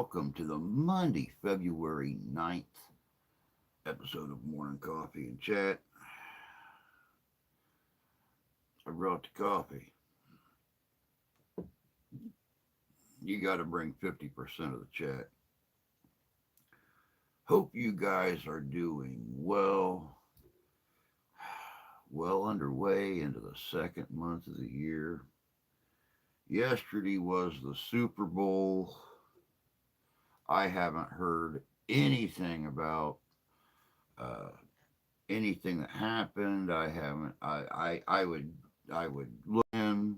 welcome to the Monday, February 9th episode of Morning Coffee and Chat. I brought the coffee. You got to bring 50% of the chat. Hope you guys are doing well. Well underway into the second month of the year. Yesterday was the Super Bowl. I haven't heard anything about uh, anything that happened. I haven't. I would look in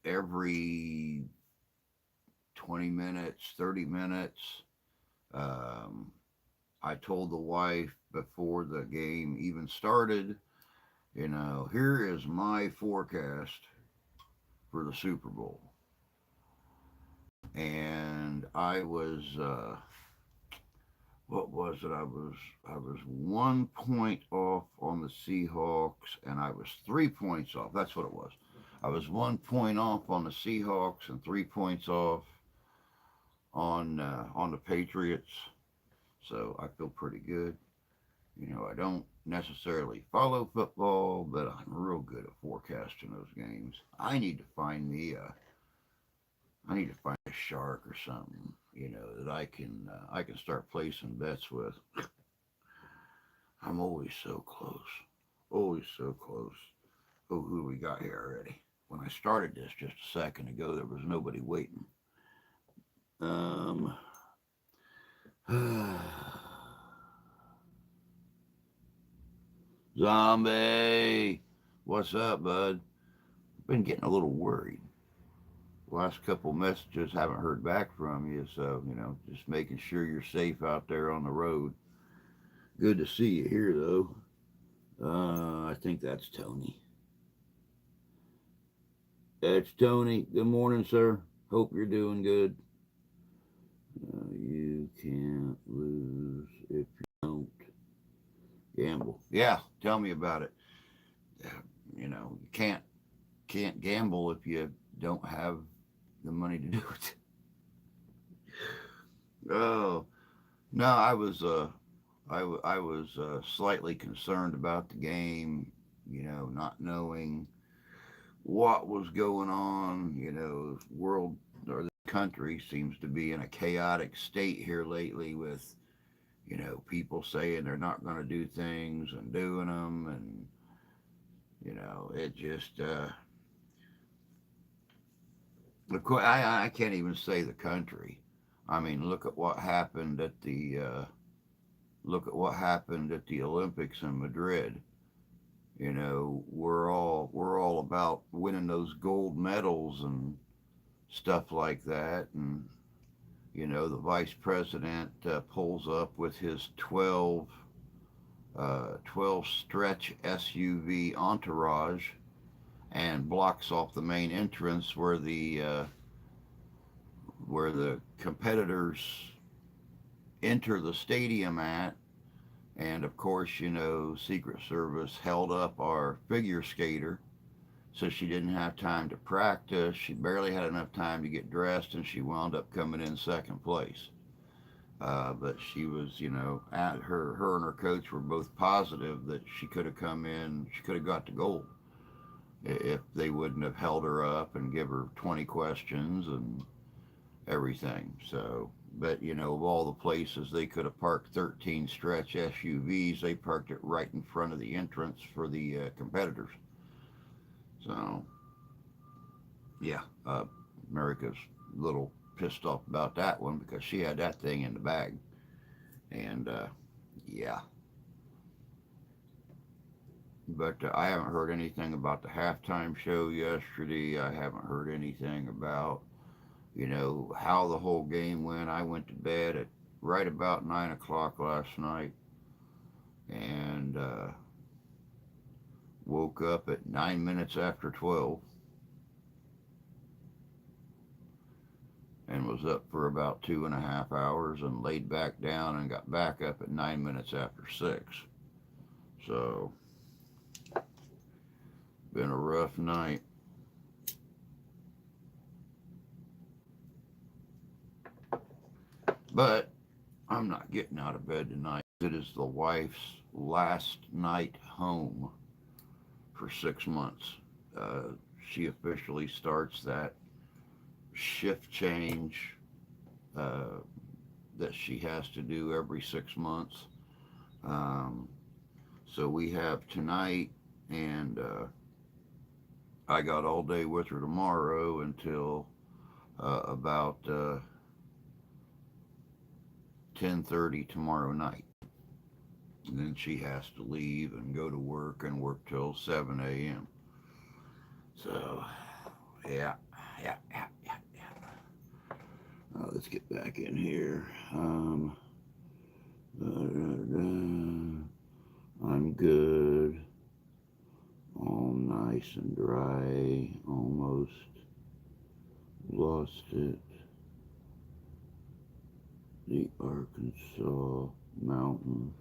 every 20 minutes, 30 minutes. Um, I told the wife before the game even started, here is my forecast for the Super Bowl, and I was what was it? I was 1 point off on the Seahawks, and I was 3 points off. That's what it was. I was 1 point off on the Seahawks and 3 points off on the Patriots. So I feel pretty good. I don't necessarily follow football, but I'm real good at forecasting those games. I need to find a shark or something, that I can start placing bets with. I'm always so close. Always so close. Oh, who we got here already? When I started this just a second ago, there was nobody waiting. Um, Zombie, what's up, bud? Been getting a little worried. Last couple messages haven't heard back from you, so just making sure you're safe out there on the road. Good to see you here, though. I think that's Tony. That's Tony. Good morning, sir. Hope you're doing good. You can't lose if you don't gamble. Yeah, tell me about it. You can't gamble if you don't have the money to do it. Oh no, I was slightly concerned about the game. Not knowing what was going on. The world or the country seems to be in a chaotic state here lately with people saying they're not going to do things and doing them, and it just I can't even say the country. I mean, look at what happened at the Olympics in Madrid. We're all about winning those gold medals and stuff like that, and the vice president pulls up with his 12 stretch SUV entourage and blocks off the main entrance where the competitors enter the stadium at. And of course, Secret Service held up our figure skater, so she didn't have time to practice. She barely had enough time to get dressed, and she wound up coming in second place. But she was, at her and her coach were both positive that she could have come in, she could have got the gold if they wouldn't have held her up and give her 20 questions and everything. So, but of all the places they could have parked 13 stretch SUVs, they parked it right in front of the entrance for the competitors. So, yeah, America's a little pissed off about that one because she had that thing in the bag. And yeah, but I haven't heard anything about the halftime show yesterday. I haven't heard anything about how the whole game went. I went to bed at right about 9 o'clock last night, and woke up at 9 minutes after 12, and was up for about 2.5 hours, and laid back down and got back up at 9 minutes after 6. So, been a rough night. But I'm not getting out of bed tonight. It is the wife's last night home for 6 months. Uh, she officially starts that shift change uh, that she has to do every 6 months. Um, so we have tonight, and I got all day with her tomorrow until about 10:30 tomorrow night. And then she has to leave and go to work and work till 7 a.m. So, yeah, yeah. Let's get back in here. I'm good. All nice and dry. Almost lost it. The Arkansas mountain.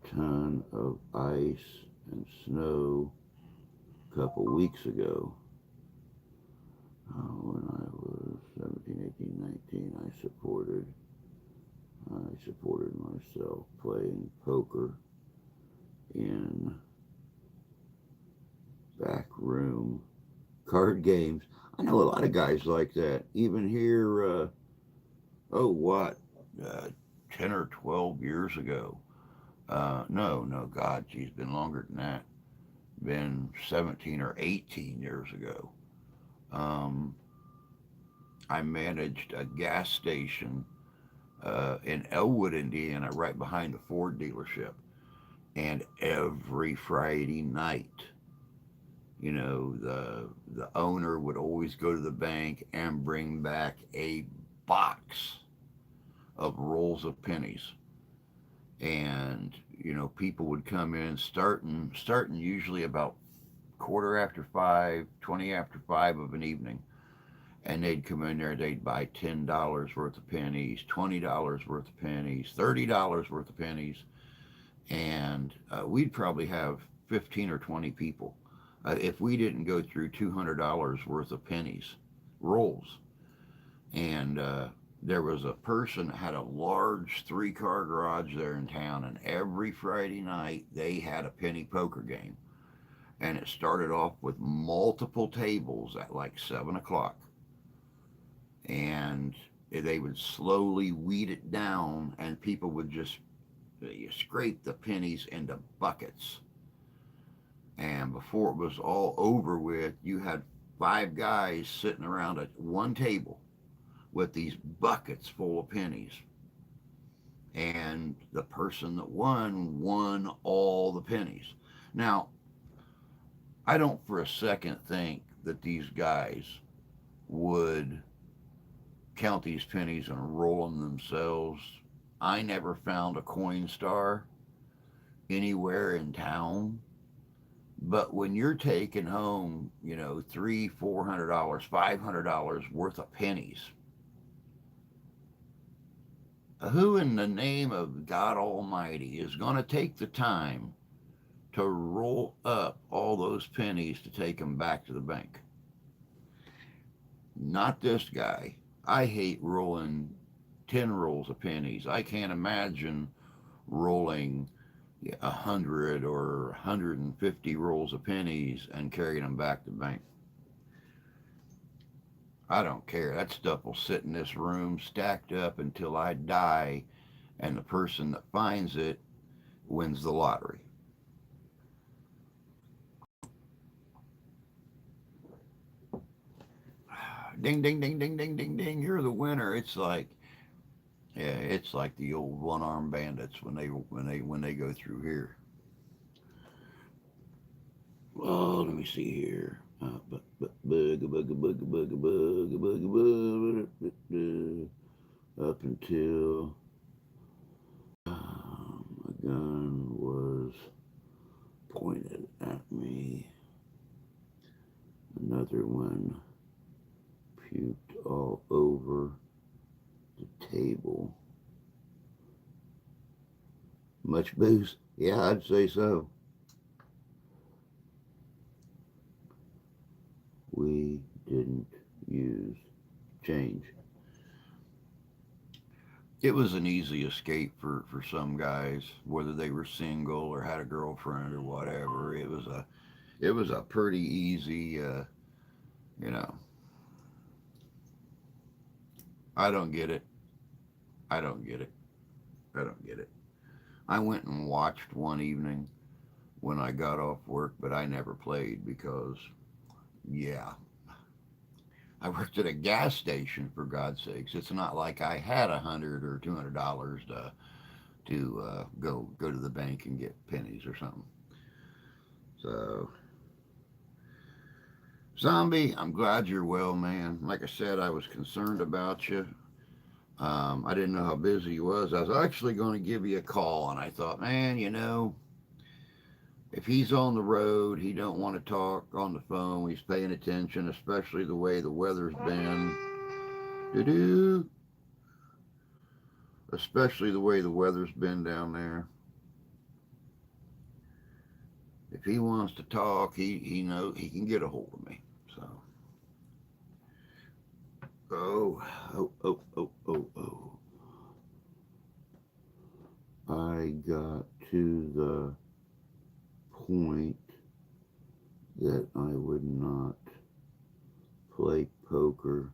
Ton of ice and snow a couple weeks ago. When I was 17, 18, 19, I supported myself playing poker in back room card games. I know a lot of guys like that. Even here, what, uh, 10 or 12 years ago. No, God, geez, been longer than that. Been 17 or 18 years ago. Um, I managed a gas station in Elwood, Indiana, right behind the Ford dealership. And every Friday night, the owner would always go to the bank and bring back a box of rolls of pennies. And people would come in starting usually about quarter after five, 20 after five of an evening, and they'd come in there. They'd buy $10 worth of pennies, $20 worth of pennies, $30 worth of pennies, and we'd probably have 15 or 20 people if we didn't go through $200 worth of pennies rolls. And there was a person that had a large three-car garage there in town, and every Friday night they had a penny poker game. And it started off with multiple tables at like 7 o'clock, and they would slowly weed it down, and people would just scrape the pennies into buckets. And before it was all over with, you had five guys sitting around at one table with these buckets full of pennies. And the person that won all the pennies. Now, I don't for a second think that these guys would count these pennies and roll them themselves. I never found a Coinstar anywhere in town. But when you're taking home, $300, $400, $500 worth of pennies, who in the name of God Almighty is going to take the time to roll up all those pennies to take them back to the bank? Not this guy. I hate rolling 10 rolls of pennies. I can't imagine rolling 100 or 150 rolls of pennies and carrying them back to the bank. I don't care. That stuff will sit in this room stacked up until I die, and the person that finds it wins the lottery. Ding, ding, ding, ding, ding, ding, ding. You're the winner. It's like the old one-armed bandits when they go through here. Oh, let me see here. Up until a gun was pointed at me. Another one puked all over the table. Much booze? Yeah, I'd say so. We didn't use change. it was an easy escape for some guys, whether they were single or had a girlfriend or whatever. It was a pretty easy, you know. I don't get it. I don't get it. I don't get it. I went and watched one evening when I got off work, but I never played because, yeah, I worked at a gas station for God's sakes. It's not like I had $100 or $200 to go to the bank and get pennies or something. So, Zombie, I'm glad you're well, man. Like I said, I was concerned about you. I didn't know how busy you was. I was actually going to give you a call, and I thought, man, if he's on the road, he don't want to talk on the phone. He's paying attention, especially the way the weather's been. Doo-doo. Especially the way the weather's been down there. If he wants to talk, he knows he can get a hold of me. So, oh, oh. I got to the point that I would not play poker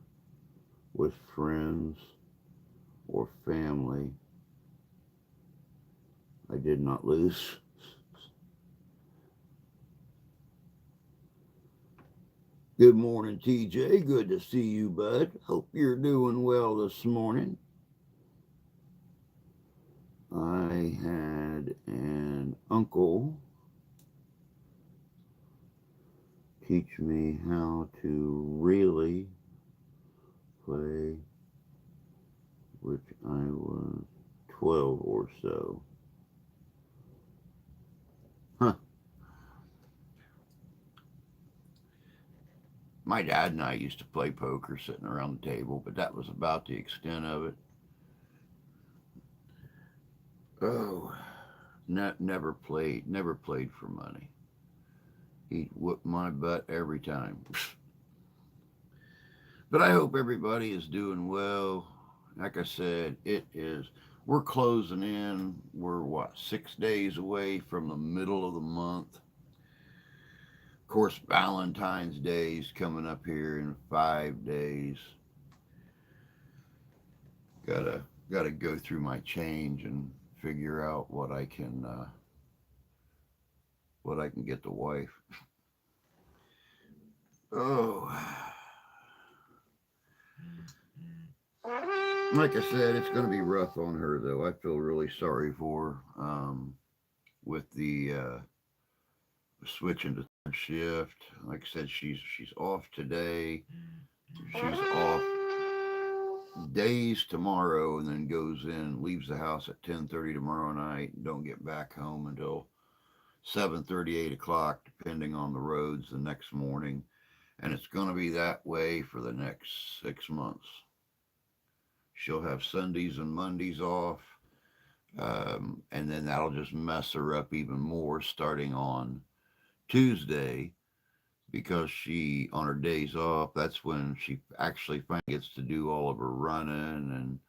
with friends or family. I did not lose. Good morning, TJ. Good to see you, bud. Hope you're doing well this morning. I had an uncle teach me how to really play, which I was 12 or so. Huh. My dad and I used to play poker sitting around the table, but that was about the extent of it. Oh, never played for money. He'd whoop my butt every time. But I hope everybody is doing well. Like I said, we're closing in. We're what, 6 days away from the middle of the month. Of course, Valentine's Day is coming up here in 5 days. Gotta go through my change and figure out what I can get the wife. Oh, like I said, it's going to be rough on her though. I feel really sorry for her. With the switching to third shift. Like I said, she's off today. She's off days tomorrow, and then goes in, leaves the house at 10:30 tomorrow night, and don't get back home until 7:30, 8 o'clock, depending on the roads the next morning. And it's going to be that way for the next 6 months. She'll have Sundays and Mondays off, and then that'll just mess her up even more starting on Tuesday, because she, on her days off, that's when she actually finally gets to do all of her running and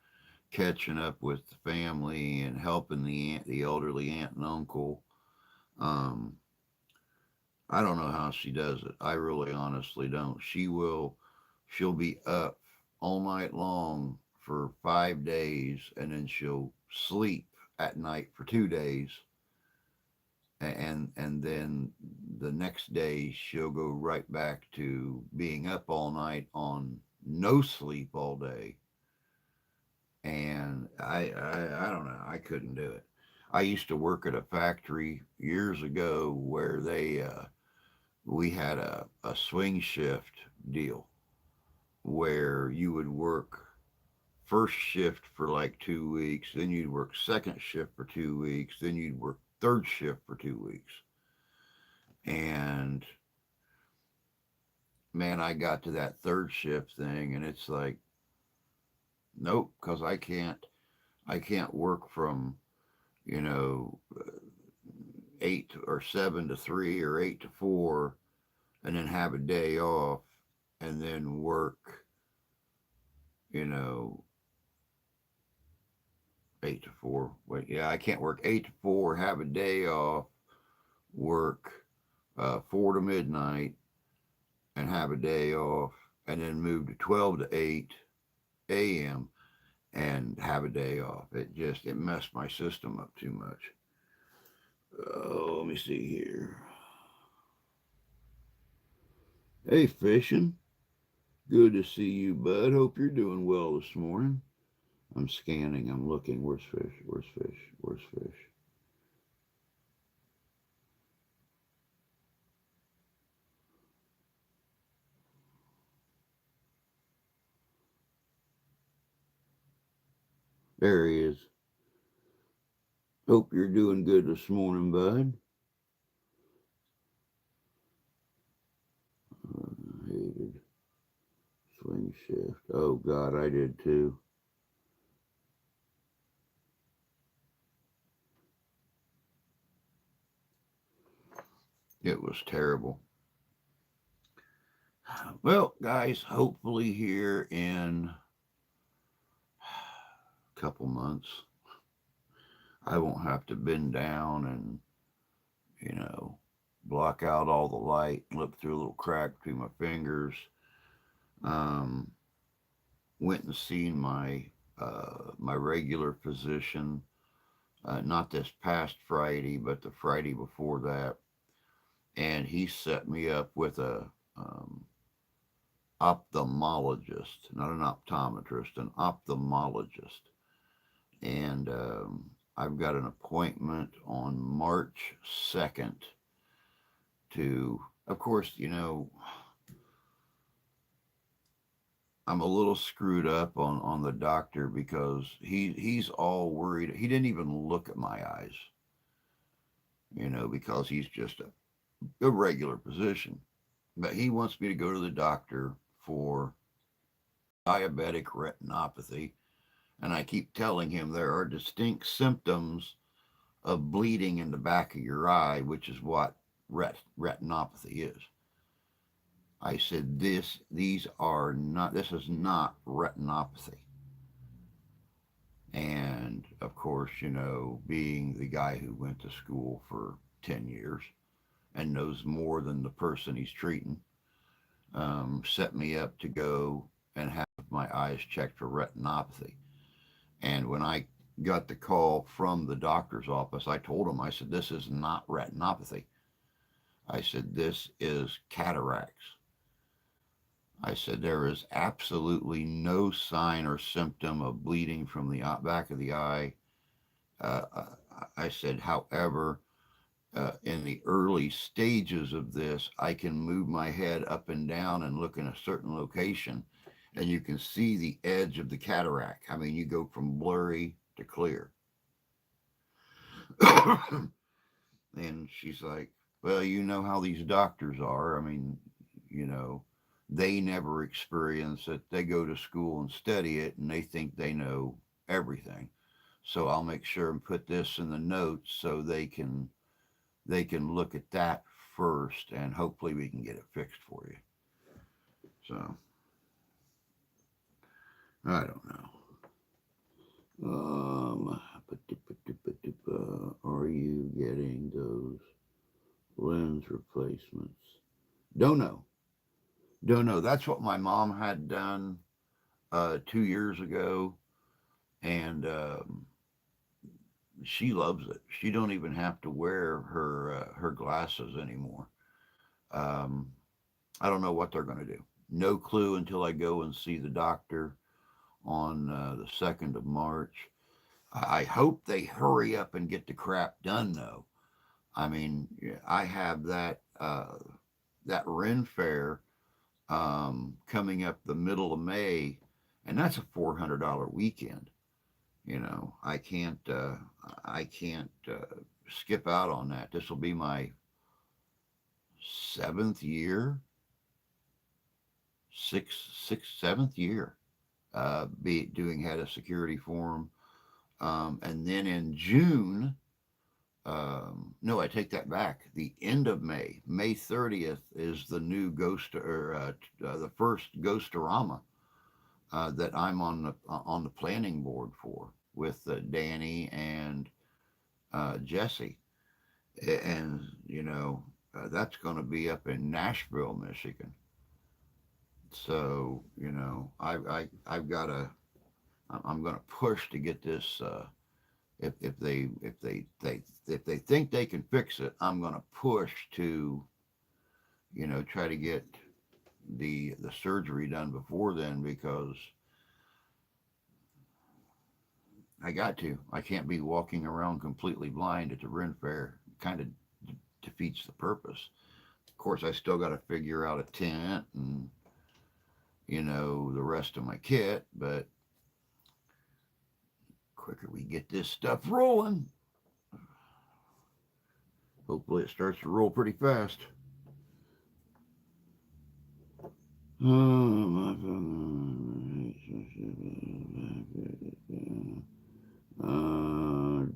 catching up with the family and helping the elderly aunt and uncle. Um, I don't know how she does it. I really honestly don't. She'll be up all night long for 5 days, and then she'll sleep at night for 2 days, and then the next day she'll go right back to being up all night on no sleep all day. And I don't know, I couldn't do it. I used to work at a factory years ago where we had a swing shift deal where you would work first shift for like 2 weeks, then you'd work second shift for 2 weeks, then you'd work third shift for 2 weeks. And man, I got to that third shift thing, and it's like, nope, because I can't work from, you know 8 or 7 to 3 or 8 to 4, and then have a day off, and then work, you know 8 to 4. Wait, yeah, I can't work 8 to 4, have a day off, work 4 to midnight, and have a day off, and then move to 12 to 8 a.m. and have a day off. It messed my system up too much. Let me see here. Hey, fishing. Good to see you, bud. Hope you're doing well this morning. I'm scanning. I'm looking. Where's fish? Where's fish? Where's fish? There he is. Hope you're doing good this morning, bud. Hated swing shift. Oh, God, I did too. It was terrible. Well, guys, hopefully here in a couple months, I won't have to bend down and, you know, block out all the light, look through a little crack between my fingers. Um, Went and seen my regular physician, not this past Friday, but the Friday before that, and he set me up with a ophthalmologist, not an optometrist, an ophthalmologist, and I've got an appointment on March 2nd to, of course, I'm a little screwed up on the doctor because he's all worried. He didn't even look at my eyes, because he's just a regular physician. But he wants me to go to the doctor for diabetic retinopathy. And I keep telling him there are distinct symptoms of bleeding in the back of your eye, which is what retinopathy is. I said, this is not retinopathy. And of course, being the guy who went to school for 10 years and knows more than the person he's treating, set me up to go and have my eyes checked for retinopathy. And when I got the call from the doctor's office, I told him, I said, this is not retinopathy. I said, this is cataracts. I said, there is absolutely no sign or symptom of bleeding from the back of the eye. I said, however, in the early stages of this, I can move my head up and down and look in a certain location, and you can see the edge of the cataract. I mean, you go from blurry to clear. And she's like, well, you know how these doctors are. I mean, you know, they never experience it. They go to school and study it, and they think they know everything. So I'll make sure and put this in the notes so they can look at that first, and hopefully we can get it fixed for you. So I don't know. Are you getting those lens replacements? Don't know. Don't know. That's what my mom had done 2 years ago, and she loves it. She don't even have to wear her glasses anymore. Um, I don't know what they're going to do. No clue until I go and see the doctor on the 2nd of March. I hope they hurry up and get the crap done, though. I mean, I have that Ren Fair coming up the middle of May, and that's a $400 weekend. I can't skip out on that. This will be my seventh year, seventh year, be doing head of security for them. And then in June, no, I take that back. The end of May 30th is the new the first Ghostorama that I'm on the planning board for, with Danny and Jesse, and that's going to be up in Nashville, Michigan. So I've got to I'm going to push to get this. If they think they can fix it, I'm going to push to try to get the surgery done before then, because I got to. I can't be walking around completely blind at the Ren Fair. Kind of defeats the purpose. Of course, I still got to figure out a tent and the rest of my kit, but quicker we get this stuff rolling, hopefully it starts to roll pretty fast.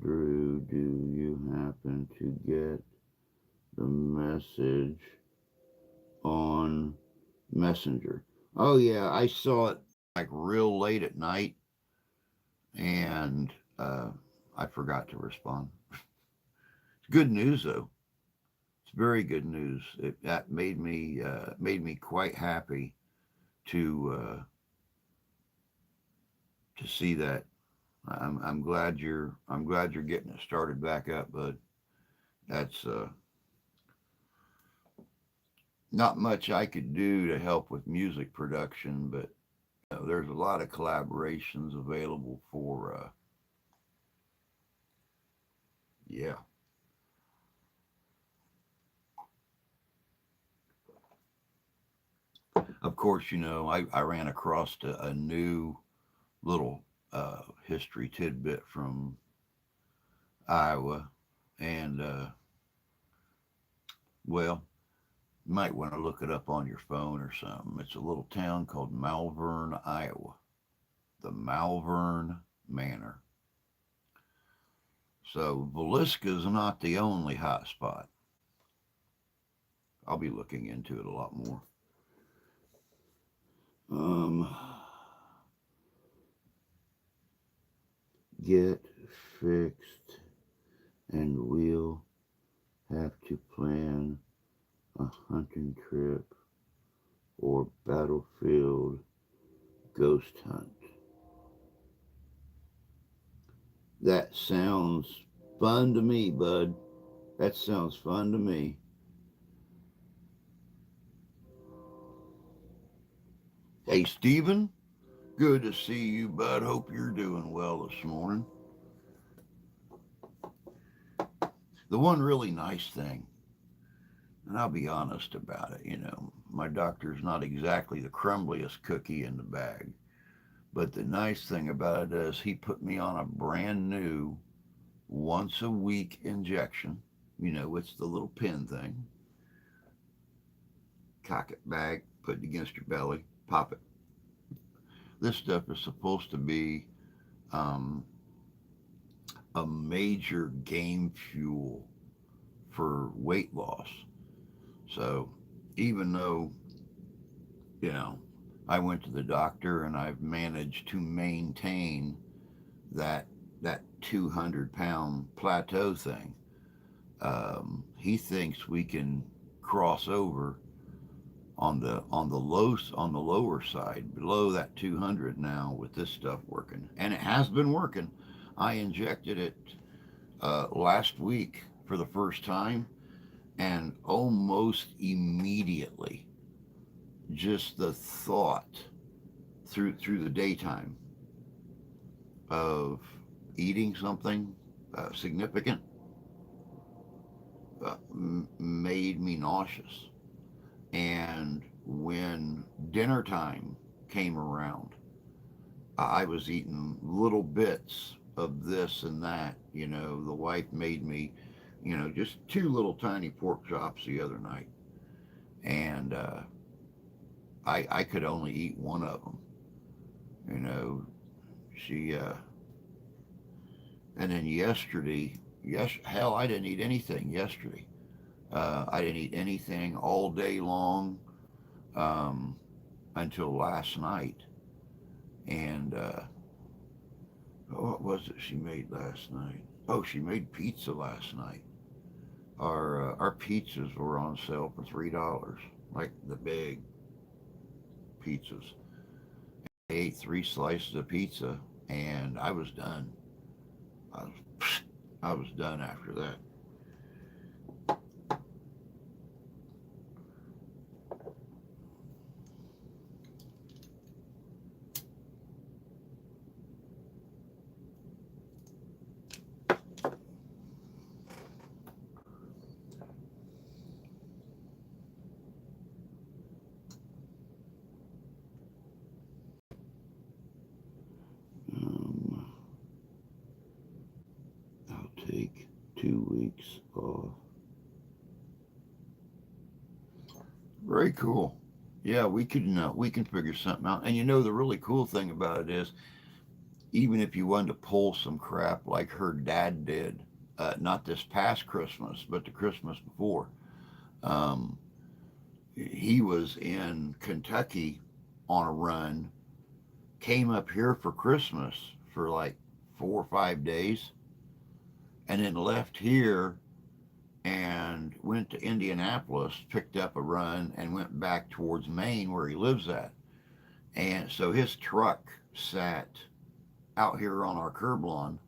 Drew, do you happen to get the message on Messenger? Oh yeah, I saw it like real late at night, and I forgot to respond. It's good news though. It's very good news. That made me quite happy to see that. I'm glad you're getting it started back up, bud. That's not much I could do to help with music production, but there's a lot of collaborations available for yeah. Of course, I ran across a new little history tidbit from Iowa, and well, you might want to look it up on your phone or something. It's a little town called Malvern, Iowa, the Malvern Manor. So Villisca is not the only hot spot. I'll be looking into it a lot more. Um, get fixed, and we'll have to plan a hunting trip or battlefield ghost hunt. That sounds fun to me, bud. That sounds fun to me. Hey, Stephen, good to see you, bud. Hope you're doing well this morning. The one really nice thing, and I'll be honest about it, my doctor's not exactly the crumbliest cookie in the bag. But the nice thing about it is he put me on a brand new once a week injection. It's the little pin thing. Cock it back, put it against your belly, pop it. This stuff is supposed to be um, a major game fuel for weight loss. So even though, you know, I went to the doctor and I've managed to maintain that 200-pound plateau thing, he thinks we can cross over on the lower side, below that 200 now with this stuff working, and it has been working. I injected it last week for the first time, and almost immediately, just the thought through the daytime of eating something significant made me nauseous. And when dinner time came around, I was eating little bits of this and that. The wife made me, just two little tiny pork chops the other night, and I could only eat one of them. You know, she and then yesterday, yes, hell, I didn't eat anything yesterday. I didn't eat anything all day long um, until last night. And was it she made last night? Oh, she made pizza last night. Our pizzas were on sale for $3, like the big pizzas. I ate 3 slices of pizza, and I was done. I was, I was done after that. Um, I'll take 2 weeks off. Very cool. Yeah, we can figure something out. And the really cool thing about it is, even if you wanted to pull some crap like her dad did, not this past Christmas, but the Christmas before, um, he was in Kentucky on a run, came up here for Christmas for like 4 or 5 days, and then left here and went to Indianapolis, picked up a run, and went back towards Maine where he lives at. And so his truck sat out here on our curb lawn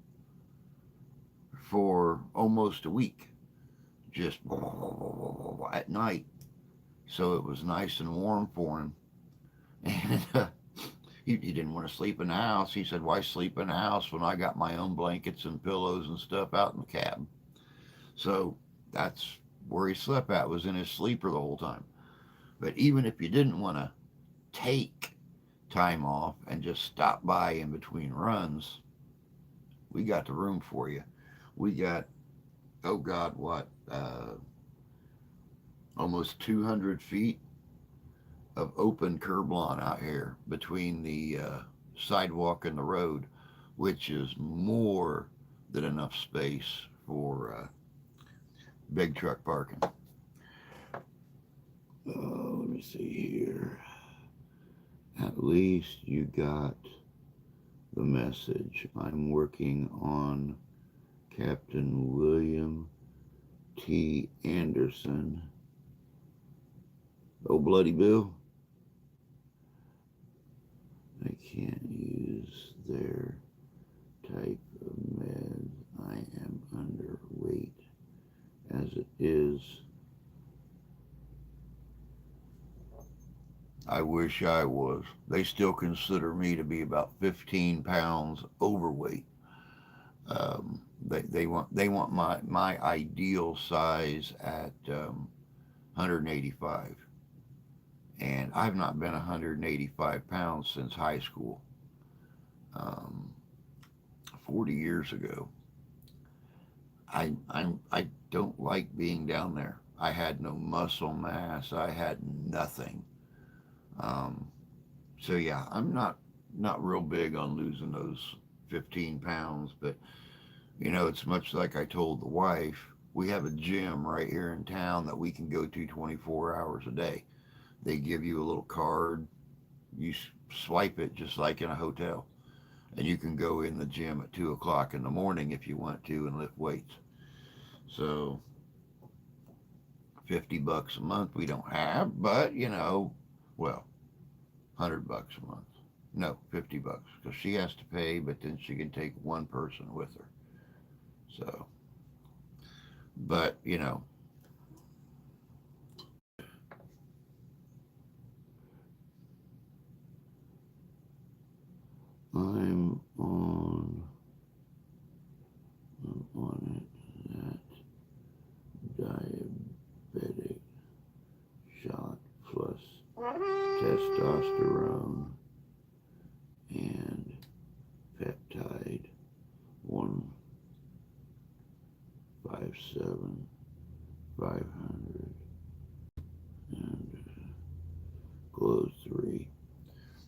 for almost a week, just at night. So it was nice and warm for him. And he didn't want to sleep in the house. He said, "Why sleep in the house when I got my own blankets and pillows and stuff out in the cab?" So that's where he slept at, was in his sleeper the whole time. But even if you didn't want to take time off and just stop by in between runs, we got the room for you. We got, oh God, what, almost 200 feet of open curb lawn out here between the sidewalk and the road, which is more than enough space for big truck parking. Let me see here. At least you got the message. I'm working on Captain William T. Anderson. Oh, Bloody Bill. I can't use their type of meds. I am underweight as it is. I wish I was. They still consider me to be about 15 pounds overweight. They want my ideal size at 185, and I've not been 185 pounds since high school, um, 40 years ago. I don't like being down there. I had no muscle mass. I had nothing. Um, so yeah, I'm not real big on losing those 15 pounds, but it's much like I told the wife. We have a gym right here in town that we can go to 24 hours a day. They give you a little card. You swipe it just like in a hotel, and you can go in the gym at 2 o'clock in the morning if you want to and lift weights. So $50 a month we don't have, but well, $100 a month. No, $50 because she has to pay, but then she can take one person with her. So, but I'm on it. That diabetic shot plus testosterone and peptide 157 500 and glow 3.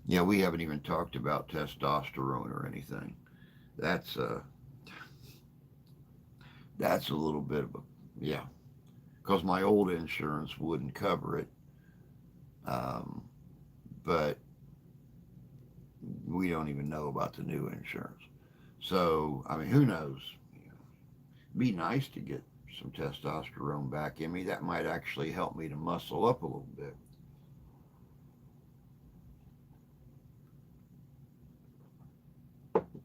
Yeah, we haven't even talked about testosterone or anything. That's that's a little bit of a, yeah, because my old insurance wouldn't cover it. Um, but we don't even know about the new insurance. So, I mean, who knows? You know, be nice to get some testosterone back in me. That might actually help me to muscle up a little bit.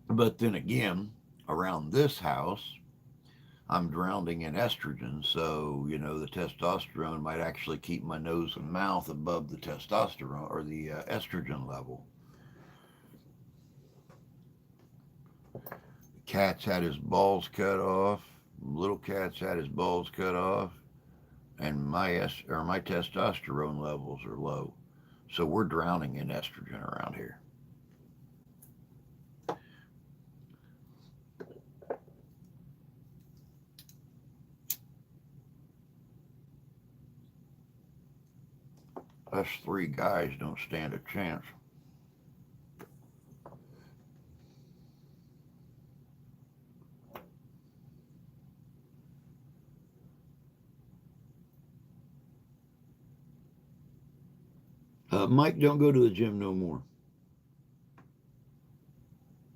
But then again, around this house, I'm drowning in estrogen, so the testosterone might actually keep my nose and mouth above the testosterone or the estrogen level. Cat's had his balls cut off. Little cat's had his balls cut off, and my testosterone levels are low. So we're drowning in estrogen around here. Us three guys don't stand a chance. Mike don't go to the gym no more.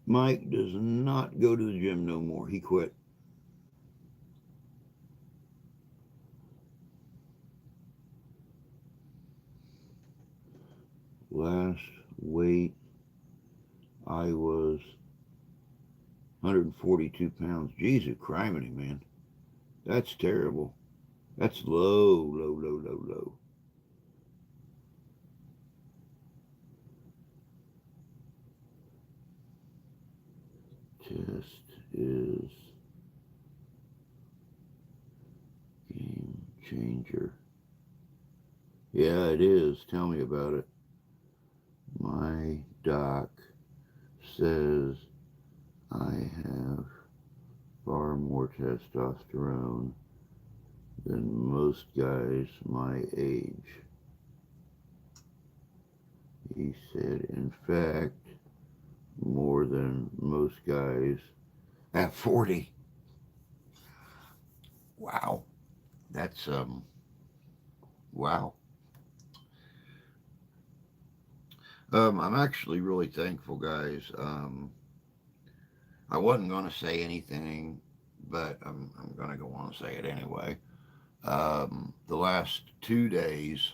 Mike does not go to the gym no more. He quit. Last weight I was 142 pounds. Jesus criminy, man. That's terrible. That's low, low, low, low, low. Test is game changer. Yeah, it is. Tell me about it. My doc says I have far more testosterone than most guys my age. He said, in fact, more than most guys at 40. Wow. That's, wow. I'm actually really thankful, guys. I wasn't going to say anything, but I'm going to go on and say it anyway. The last 2 days,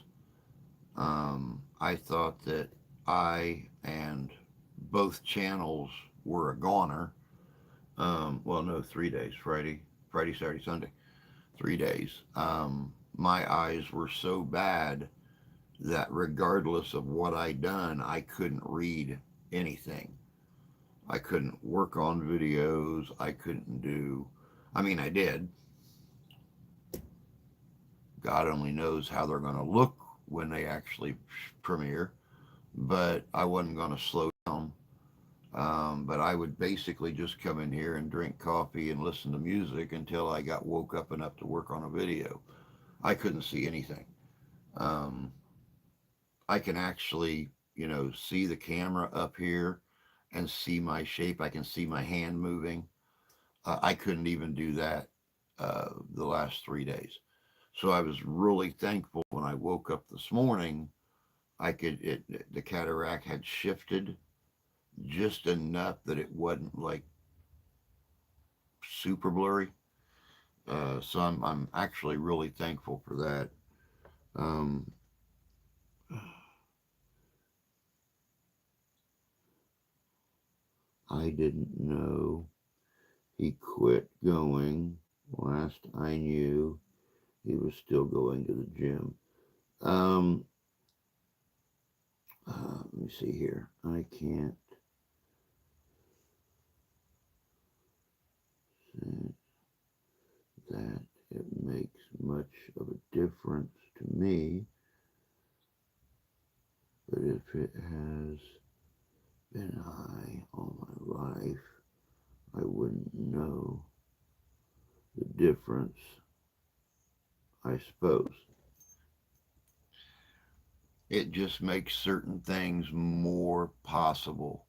I thought that I and both channels were a goner. Well, no, 3 days. Friday, Saturday, Sunday. 3 days. My eyes were so bad that regardless of what I done, I couldn't read anything. I couldn't work on videos. I couldn't do. I mean, I did. God only knows how they're going to look when they actually premiere, but I wasn't going to slow down. But I would basically just come in here and drink coffee and listen to music until I got woke up enough to work on a video. I couldn't see anything. Um, I can actually, see the camera up here and see my shape. I can see my hand moving. I couldn't even do that the last 3 days. So I was really thankful when I woke up this morning. The cataract had shifted just enough that it wasn't like super blurry. So I'm actually really thankful for that. Um, I didn't know he quit going. Last I knew, he was still going to the gym. Um, let me see here. I can't say that it makes much of a difference to me, but if it has been high all my life, I wouldn't know the difference, I suppose. It just makes certain things more possible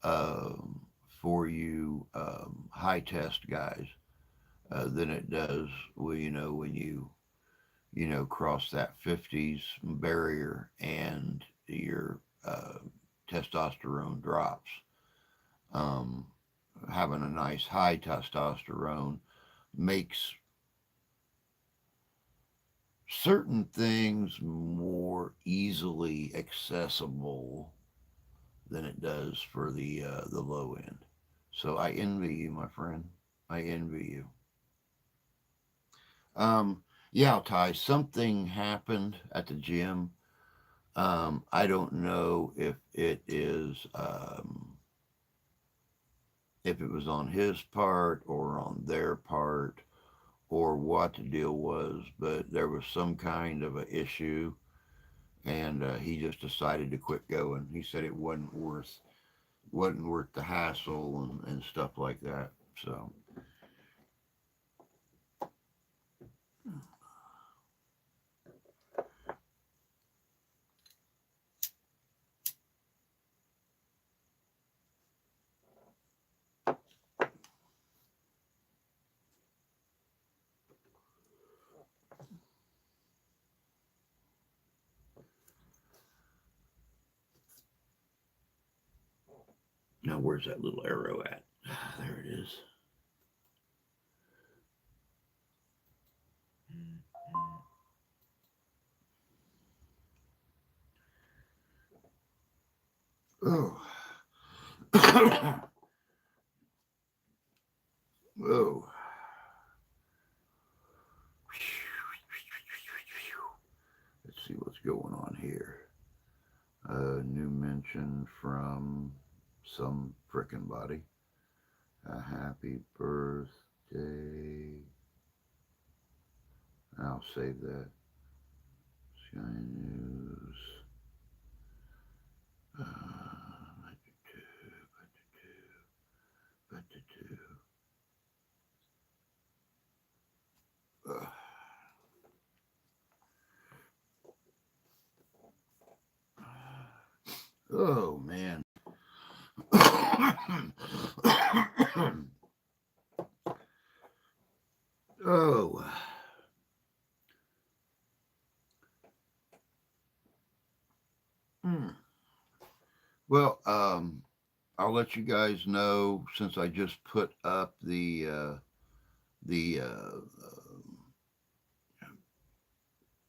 for you high test guys than it does when you cross that 50s barrier and your testosterone drops. Um, having a nice high testosterone makes certain things more easily accessible than it does for the low end. So I envy you, my friend. I envy you. Yeah, Ty, something happened at the gym. I don't know if it was on his part or on their part or what the deal was, but there was some kind of a issue, and he just decided to quit going. He said it wasn't worth the hassle and stuff like that. So now, where's that little arrow at? There it is. Oh, oh. Let's see what's going on here. New mention from some frickin' body. A happy birthday. I'll save that. Sky News. Uh, uh, oh, man. Oh. Hmm. Well, I'll let you guys know since I just put up the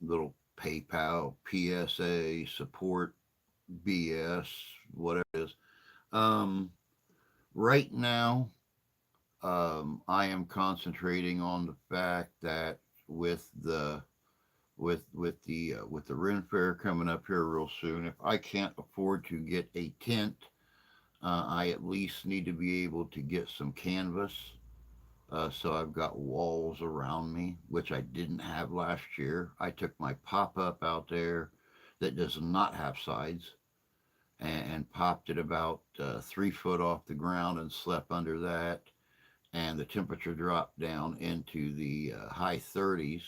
little PayPal PSA support BS, whatever it is. Um, right now, I am concentrating on the fact that with the with the Ren Fair coming up here real soon, if I can't afford to get a tent, I at least need to be able to get some canvas. So I've got walls around me, which I didn't have last year. I took my pop up out there that does not have sides and popped it about 3 foot off the ground and slept under that. And the temperature dropped down into the high 30s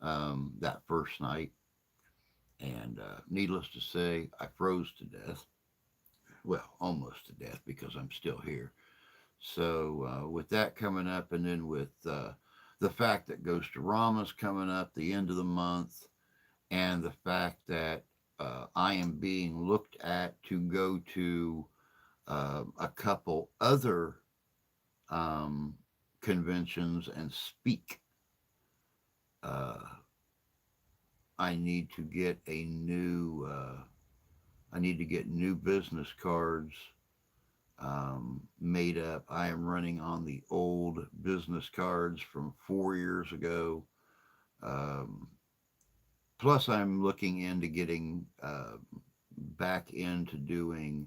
that first night. And needless to say, I froze to death. Well, almost to death because I'm still here. So with that coming up, and then with the fact that Ghost Rama's coming up the end of the month, and the fact that I am being looked at to go to a couple other um, conventions and speak, uh, I need to get a new. I need to get new business cards made up. I am running on the old business cards from 4 years ago. Um, Plus, I'm looking into getting back into doing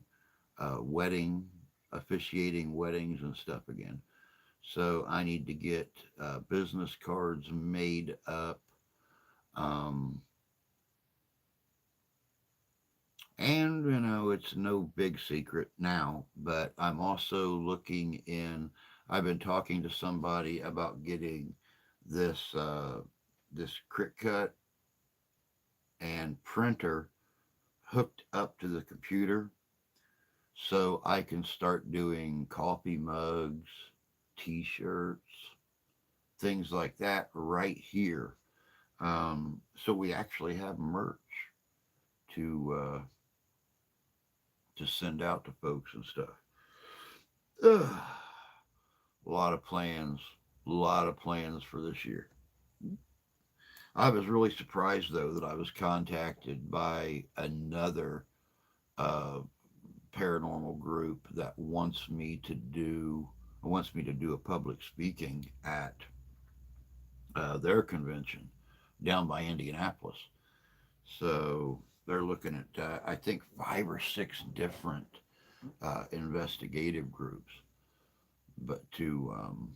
officiating weddings and stuff again. So I need to get business cards made up. Um, and, it's no big secret now, but I'm also I've been talking to somebody about getting this Cricut and printer hooked up to the computer so I can start doing coffee mugs, t-shirts, things like that right here. So we actually have merch to to send out to folks and stuff. Ugh. a lot of plans for this year. I was really surprised though that I was contacted by another uh, paranormal group that wants me to do a public speaking at their convention down by Indianapolis. So they're looking at I think 5 or 6 different investigative groups, but to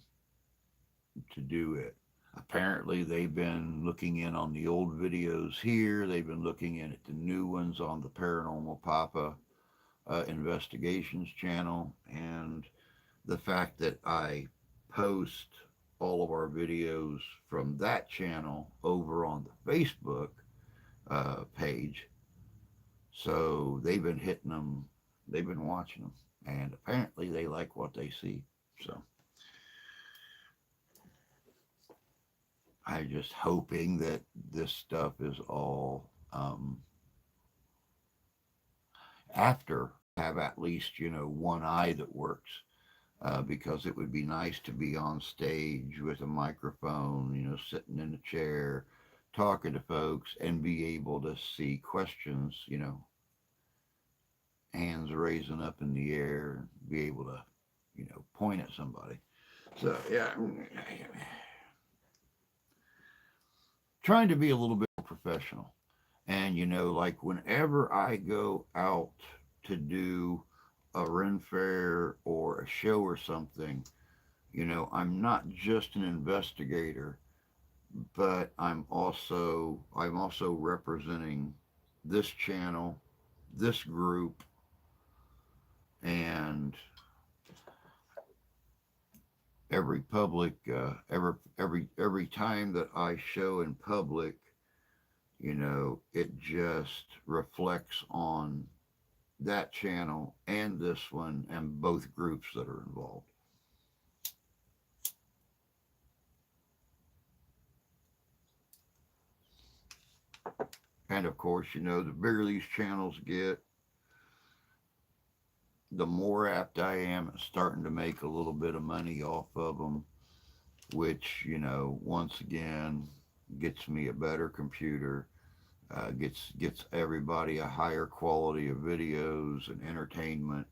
do it. Apparently, they've been looking in on the old videos here. They've been looking in at the new ones on the Paranormal Papa Investigations channel, and the fact that I post all of our videos from that channel over on the Facebook page. So they've been hitting them, they've been watching them, and apparently they like what they see. So I'm just hoping that this stuff is all after have at least one eye that works. Because it would be nice to be on stage with a microphone, sitting in a chair, talking to folks, and be able to see questions, hands raising up in the air, and be able to, point at somebody. So, yeah, trying to be a little bit more professional. And, like whenever I go out to do a Ren Fair or a show or something, I'm not just an investigator, but I'm also representing this channel, this group, and every public every time that I show in public, it just reflects on that channel and this one and both groups that are involved. And of course, the bigger these channels get, the more apt I am at starting to make a little bit of money off of them, which, once again, gets me a better computer, gets everybody a higher quality of videos and entertainment.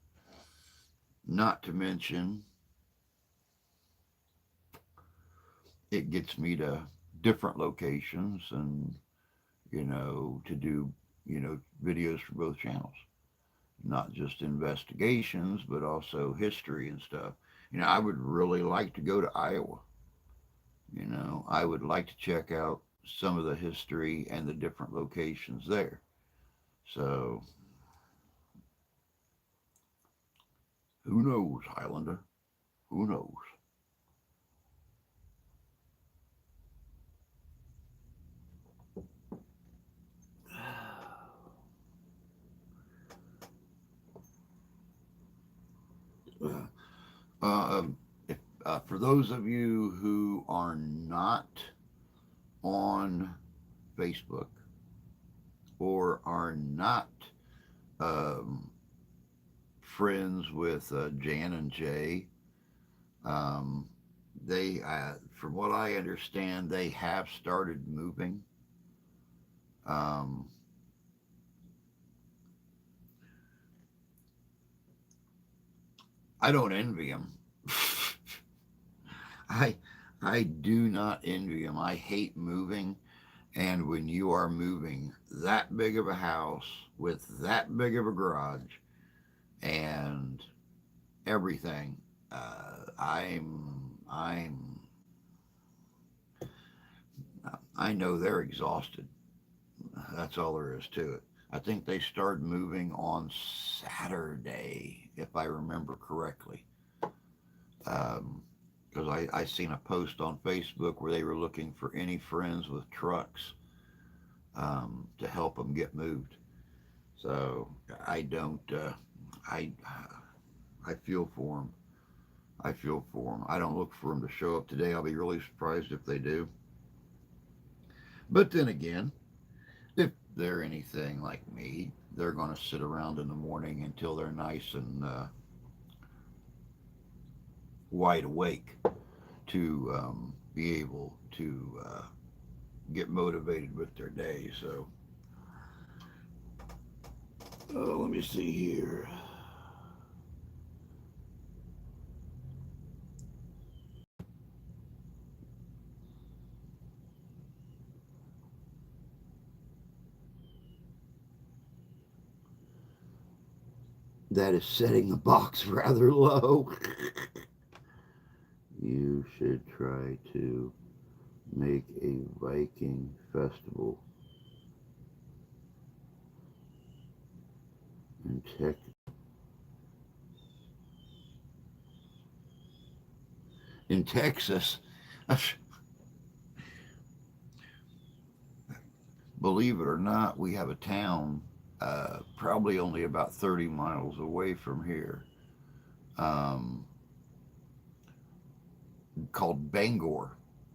Not to mention, it gets me to different locations and, to do, videos for both channels. Not just investigations, but also history and stuff. I would really like to go to Iowa. I would like to check out some of the history and the different locations there. So, who knows, Highlander? Who knows? If, for those of you who are not on Facebook or are not um, friends with Jan and Jay, um, from what I understand, they have started moving. Um, I don't envy them. I I do not envy them. I hate moving, and when you are moving that big of a house with that big of a garage and everything, I know they're exhausted. That's all there is to it. I think they started moving on Saturday, if I remember correctly. Because I seen a post on Facebook where they were looking for any friends with trucks to help them get moved. So I don't. I I feel for them. I feel for them. I don't look for them to show up today. I'll be really surprised if they do. But then again, if they're anything like me, they're going to sit around in the morning until they're nice and wide awake to be able to get motivated with their day. So, let me see here. That is setting the box rather low. You should try to make a Viking festival in Texas. Believe it or not, we have a town probably only about 30 miles away from here, um, called Bangor,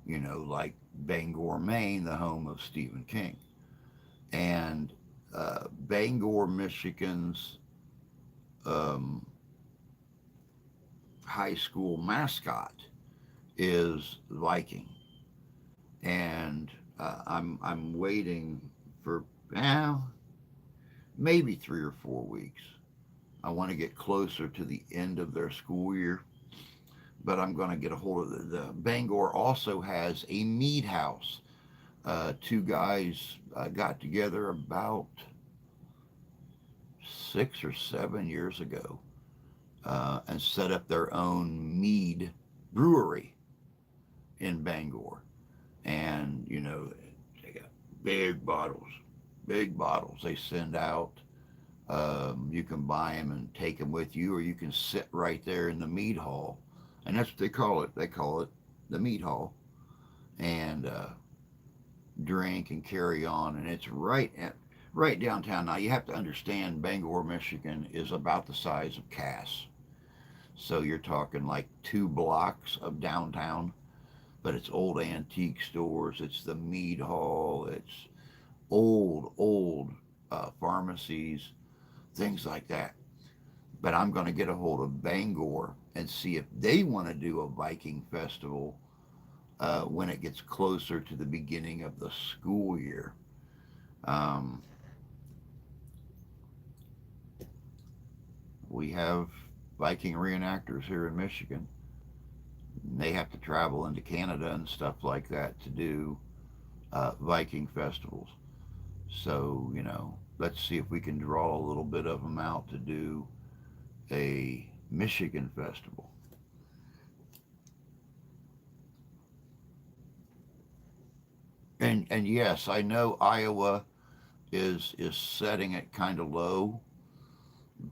like Bangor, Maine, the home of Stephen King. And Bangor, Michigan's um, high school mascot is Viking. And I'm waiting for maybe 3 or 4 weeks. I want to get closer to the end of their school year, but I'm going to get a hold of the Bangor also has a mead house. Two guys got together about 6 or 7 years ago and set up their own mead brewery in Bangor. And, they got big bottles, big bottles they send out. You can buy them and take them with you, or you can sit right there in the mead hall. And that's what they call it. They call it the mead hall. And drink and carry on. And it's right downtown. Now, you have to understand Bangor, Michigan is about the size of Cass. So you're talking like 2 blocks of downtown, but it's old antique stores. It's the mead hall. It's old pharmacies, things like that. But I'm going to get a hold of Bangor and see if they want to do a Viking festival when it gets closer to the beginning of the school year. Um, we have Viking reenactors here in Michigan. They have to travel into Canada and stuff like that to do Viking festivals. So, let's see if we can draw a little bit of them out to do a Michigan festival. And yes, I know Iowa is setting it kind of low,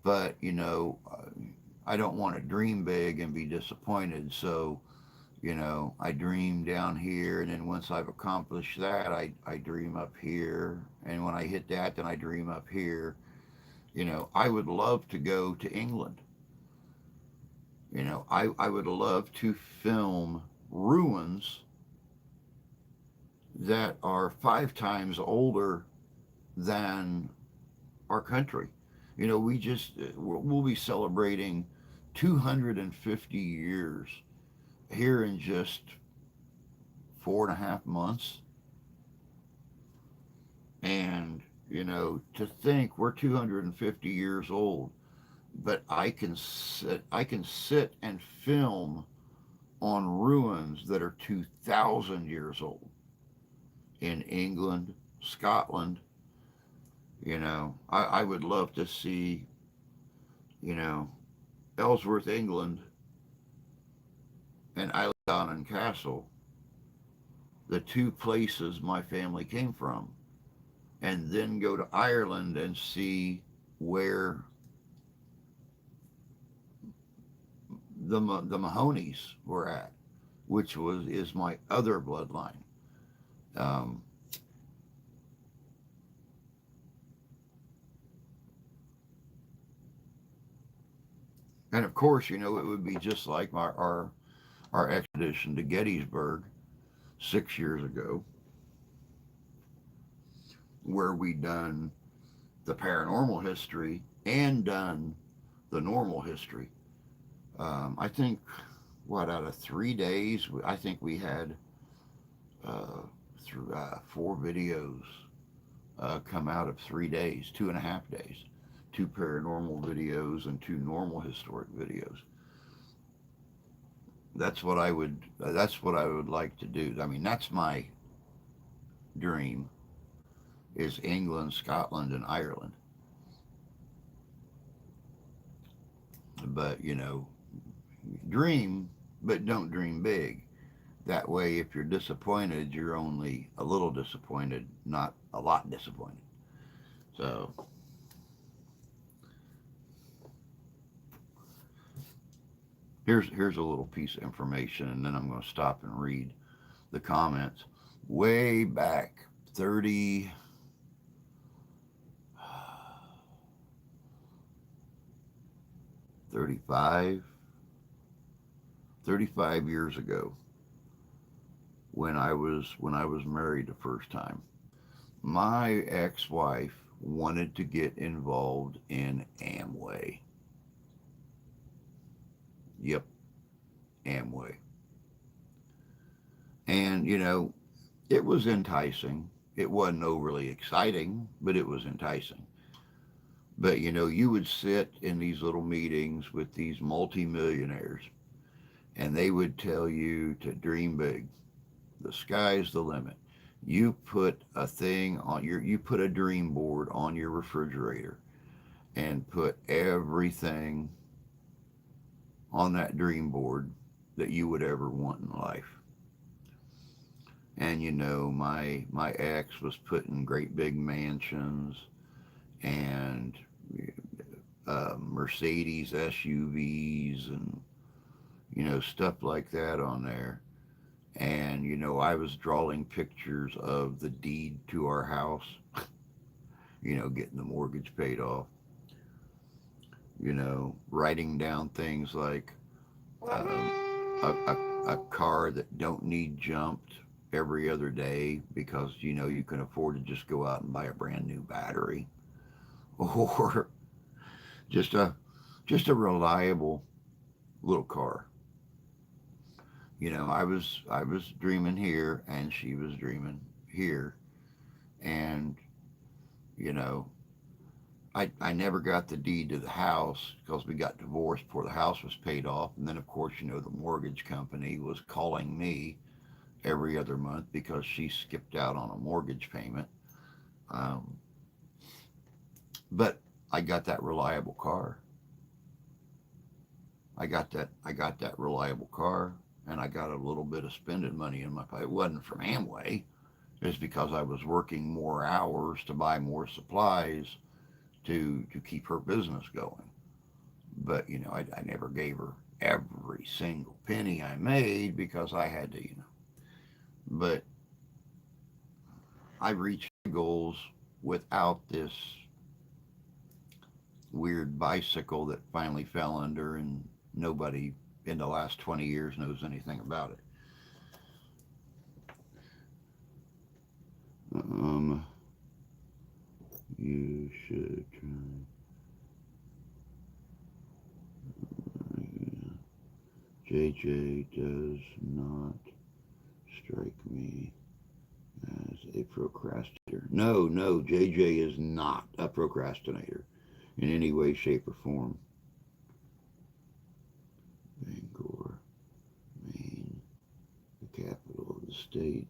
but I don't want to dream big and be disappointed. So, I dream down here, and then once I've accomplished that, I dream up here, and when I hit that, then I dream up here. I would love to go to England. I would love to film ruins that are 5 times older than our country. We just we'll be celebrating 250 years here in just 4.5 months. And to think we're 250 years old, but I can sit and film on ruins that are 2,000 years old in England, Scotland. I would love to see, you know, Ellsworth, England, and Eiledonnen Castle, the two places my family came from, and then go to Ireland and see where the Mahonies were at, which is my other bloodline. Um, and of course, it would be just like our expedition to Gettysburg 6 years ago, where we done the paranormal history and done the normal history. I think what, out of 3 days, I think we had uh, through 4 videos come out of 3 days, 2.5 days, two paranormal videos and two normal historic videos. That's what I would like to do. I mean, that's my dream, is England, Scotland, and Ireland. But dream, but don't dream big. That way, if you're disappointed, you're only a little disappointed, not a lot disappointed. So here's a little piece of information, and then I'm going to stop and read the comments. Way back 30, 35, 35 years ago, when I was married the first time, my ex-wife wanted to get involved in Amway. Yep, Amway. And it was enticing. It wasn't overly exciting, but it was enticing. But you would sit in these little meetings with these multimillionaires, and they would tell you to dream big. The sky's the limit. You put a dream board on your refrigerator and put everything on that dream board that you would ever want in life. And my ex was putting great big mansions and Mercedes SUVs and stuff like that on there. And I was drawing pictures of the deed to our house, getting the mortgage paid off, writing down things like um, a car that don't need jumped every other day because you can afford to just go out and buy a brand new battery, or just a just a reliable little car. I was dreaming here and she was dreaming here, and you know I never got the deed to the house because we got divorced before the house was paid off. And then, of course, the mortgage company was calling me every other month because she skipped out on a mortgage payment. Um, but I got that reliable car. I got that reliable car, and I got a little bit of spending money in my pocket. It wasn't from Amway. It's because I was working more hours to buy more supplies to keep her business going. But I never gave her every single penny I made because I had to. But I reached my goals without this weird bicycle that finally fell under, and nobody in the last 20 years knows anything about it. Um, you should try. JJ does not strike me as a procrastinator. No, no, JJ is not a procrastinator in any way, shape, or form. Bangor, Maine, the capital of the state.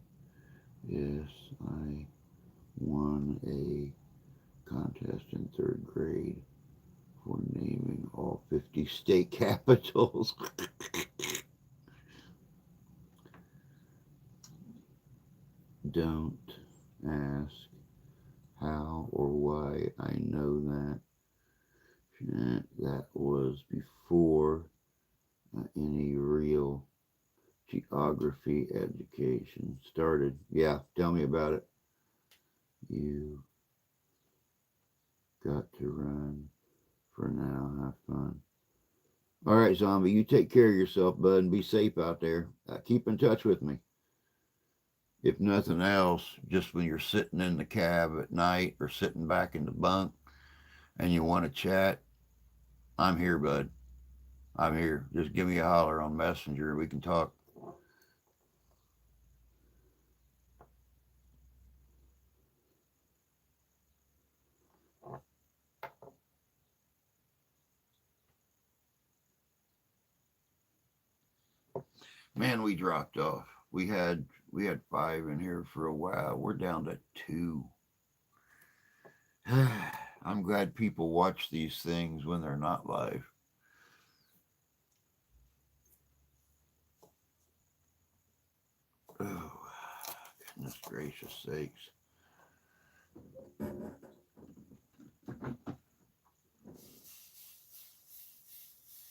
Yes, I won a contest in third grade for naming all 50 state capitals. Don't ask how or why I know that. That was before any real geography education started. Yeah, tell me about it. You got to run for now. Have fun. All right, Zombie, you take care of yourself, bud, and be safe out there. Keep in touch with me. If nothing else, just when you're sitting in the cab at night or sitting back in the bunk and you want to chat, I'm here, bud. I'm here. Just give me a holler on Messenger. We can talk. Man, we dropped off. We had five in here for a while. We're down to two. I'm glad people watch these things when they're not live. Oh, goodness gracious sakes.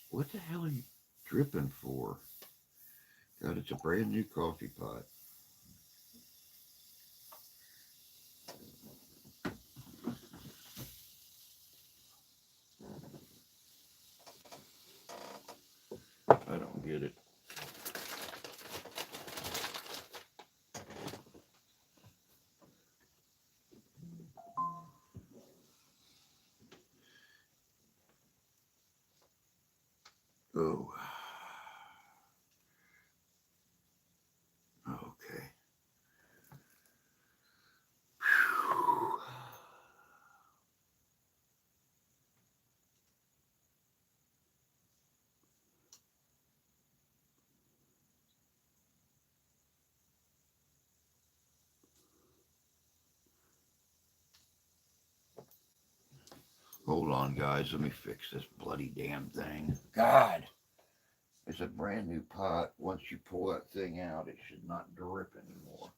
What the hell are you dripping for? God, it's a brand new coffee pot. I don't get it. Oh, okay. Hold on, guys. Let me fix this bloody damn thing. God, it's a brand new pot. Once you pull that thing out, it should not drip anymore.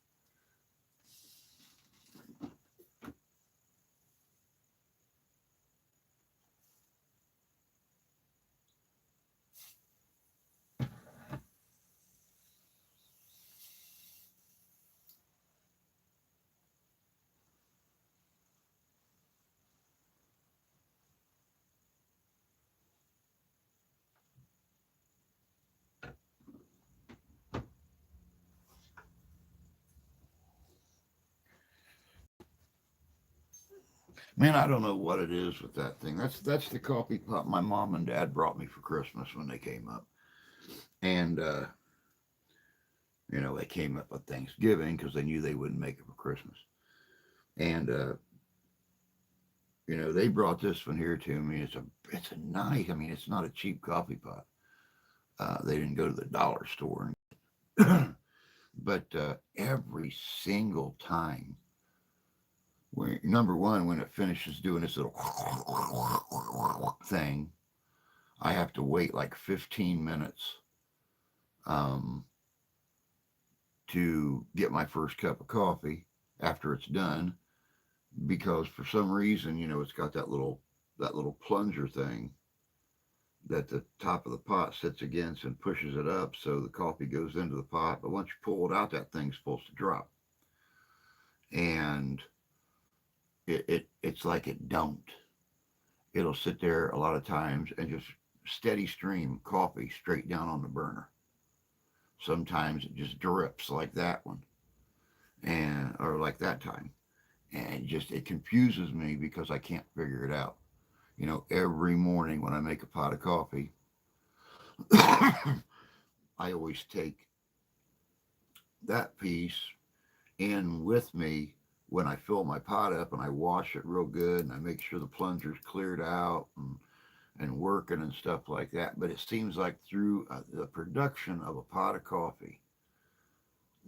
Man, I don't know what it is with that thing. That's the coffee pot my mom and dad brought me for Christmas when they came up, and they came up with Thanksgiving because they knew they wouldn't make it for Christmas, and they brought this one here to me. It's a nice. I mean, it's not a cheap coffee pot. They didn't go to the dollar store, but every single time, number one, when it finishes doing this little thing, I have to wait like 15 minutes um, to get my first cup of coffee after it's done because for some reason, it's got that little plunger thing that the top of the pot sits against and pushes it up so the coffee goes into the pot. But once you pull it out, that thing's supposed to drop. And it's like it don't. It'll sit there a lot of times and just steady stream coffee straight down on the burner. Sometimes it just drips like that one and or like that time. And it confuses me because I can't figure it out. Every morning when I make a pot of coffee, I always take that piece in with me when I fill my pot up and I wash it real good and I make sure the plunger's cleared out and working and stuff like that. But it seems like through the production of a pot of coffee,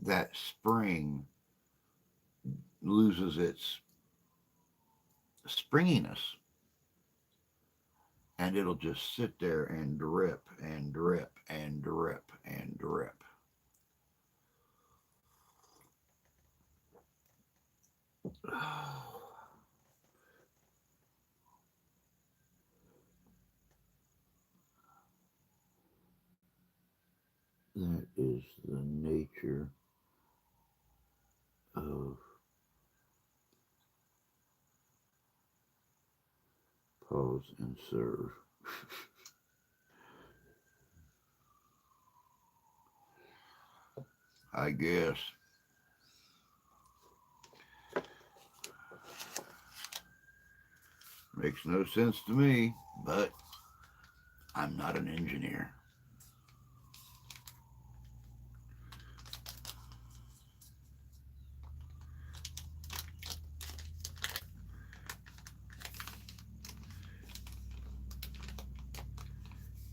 that spring loses its springiness and it'll just sit there and drip and drip and drip and drip. That is the nature of pause and serve. I guess. Makes no sense to me, but I'm not an engineer.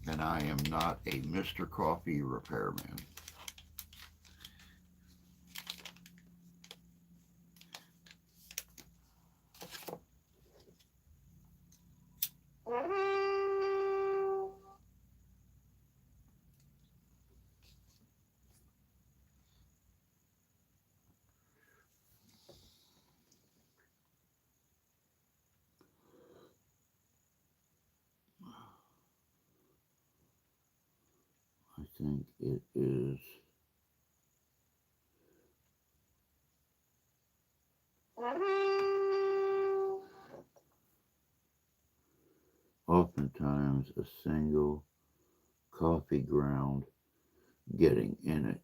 And I am not a Mr. Coffee repairman. I think it is oftentimes a single coffee ground getting in it.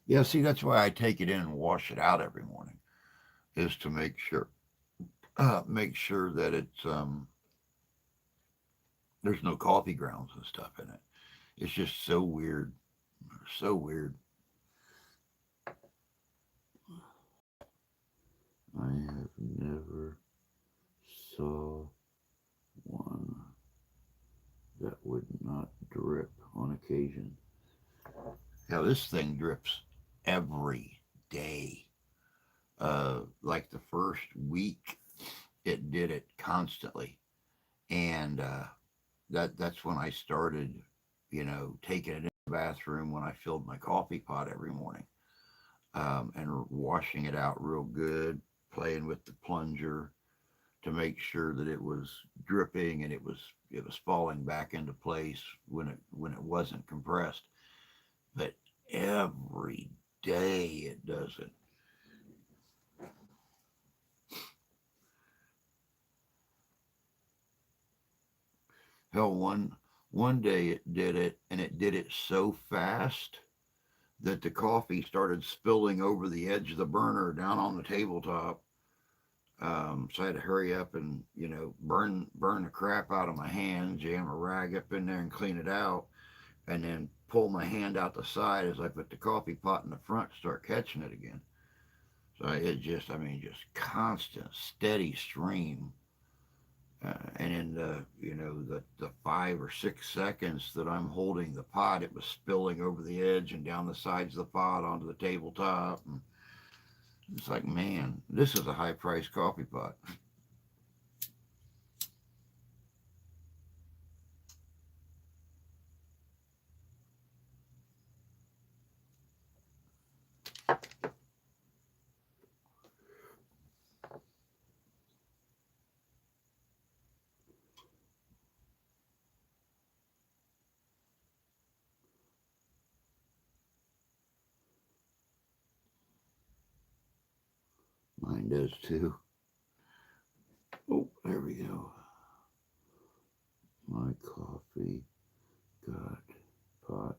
Yeah, see, that's why I take it in and wash it out every morning, is to make sure that there's no coffee grounds and stuff in it. It's just so weird, so weird. I have never saw one that would not drip on occasion. Now this thing drips every day. Like the first week, it did it constantly, and that's when I started, taking it in the bathroom when I filled my coffee pot every morning, and washing it out real good, playing with the plunger to make sure that it was dripping and it was falling back into place when it wasn't compressed. But every day it does it. Hell, one day it did it, and it did it so fast that the coffee started spilling over the edge of the burner down on the tabletop. So I had to hurry up and burn the crap out of my hand, jam a rag up in there and clean it out, and then pull my hand out the side as I put the coffee pot in the front, start catching it again. So it just, I mean, just constant, steady stream. And in the 5 or 6 seconds that I'm holding the pot, it was spilling over the edge and down the sides of the pot onto the tabletop. And it's like, man, this is a high priced coffee pot. Mine does too. Oh, there we go. My coffee got pot.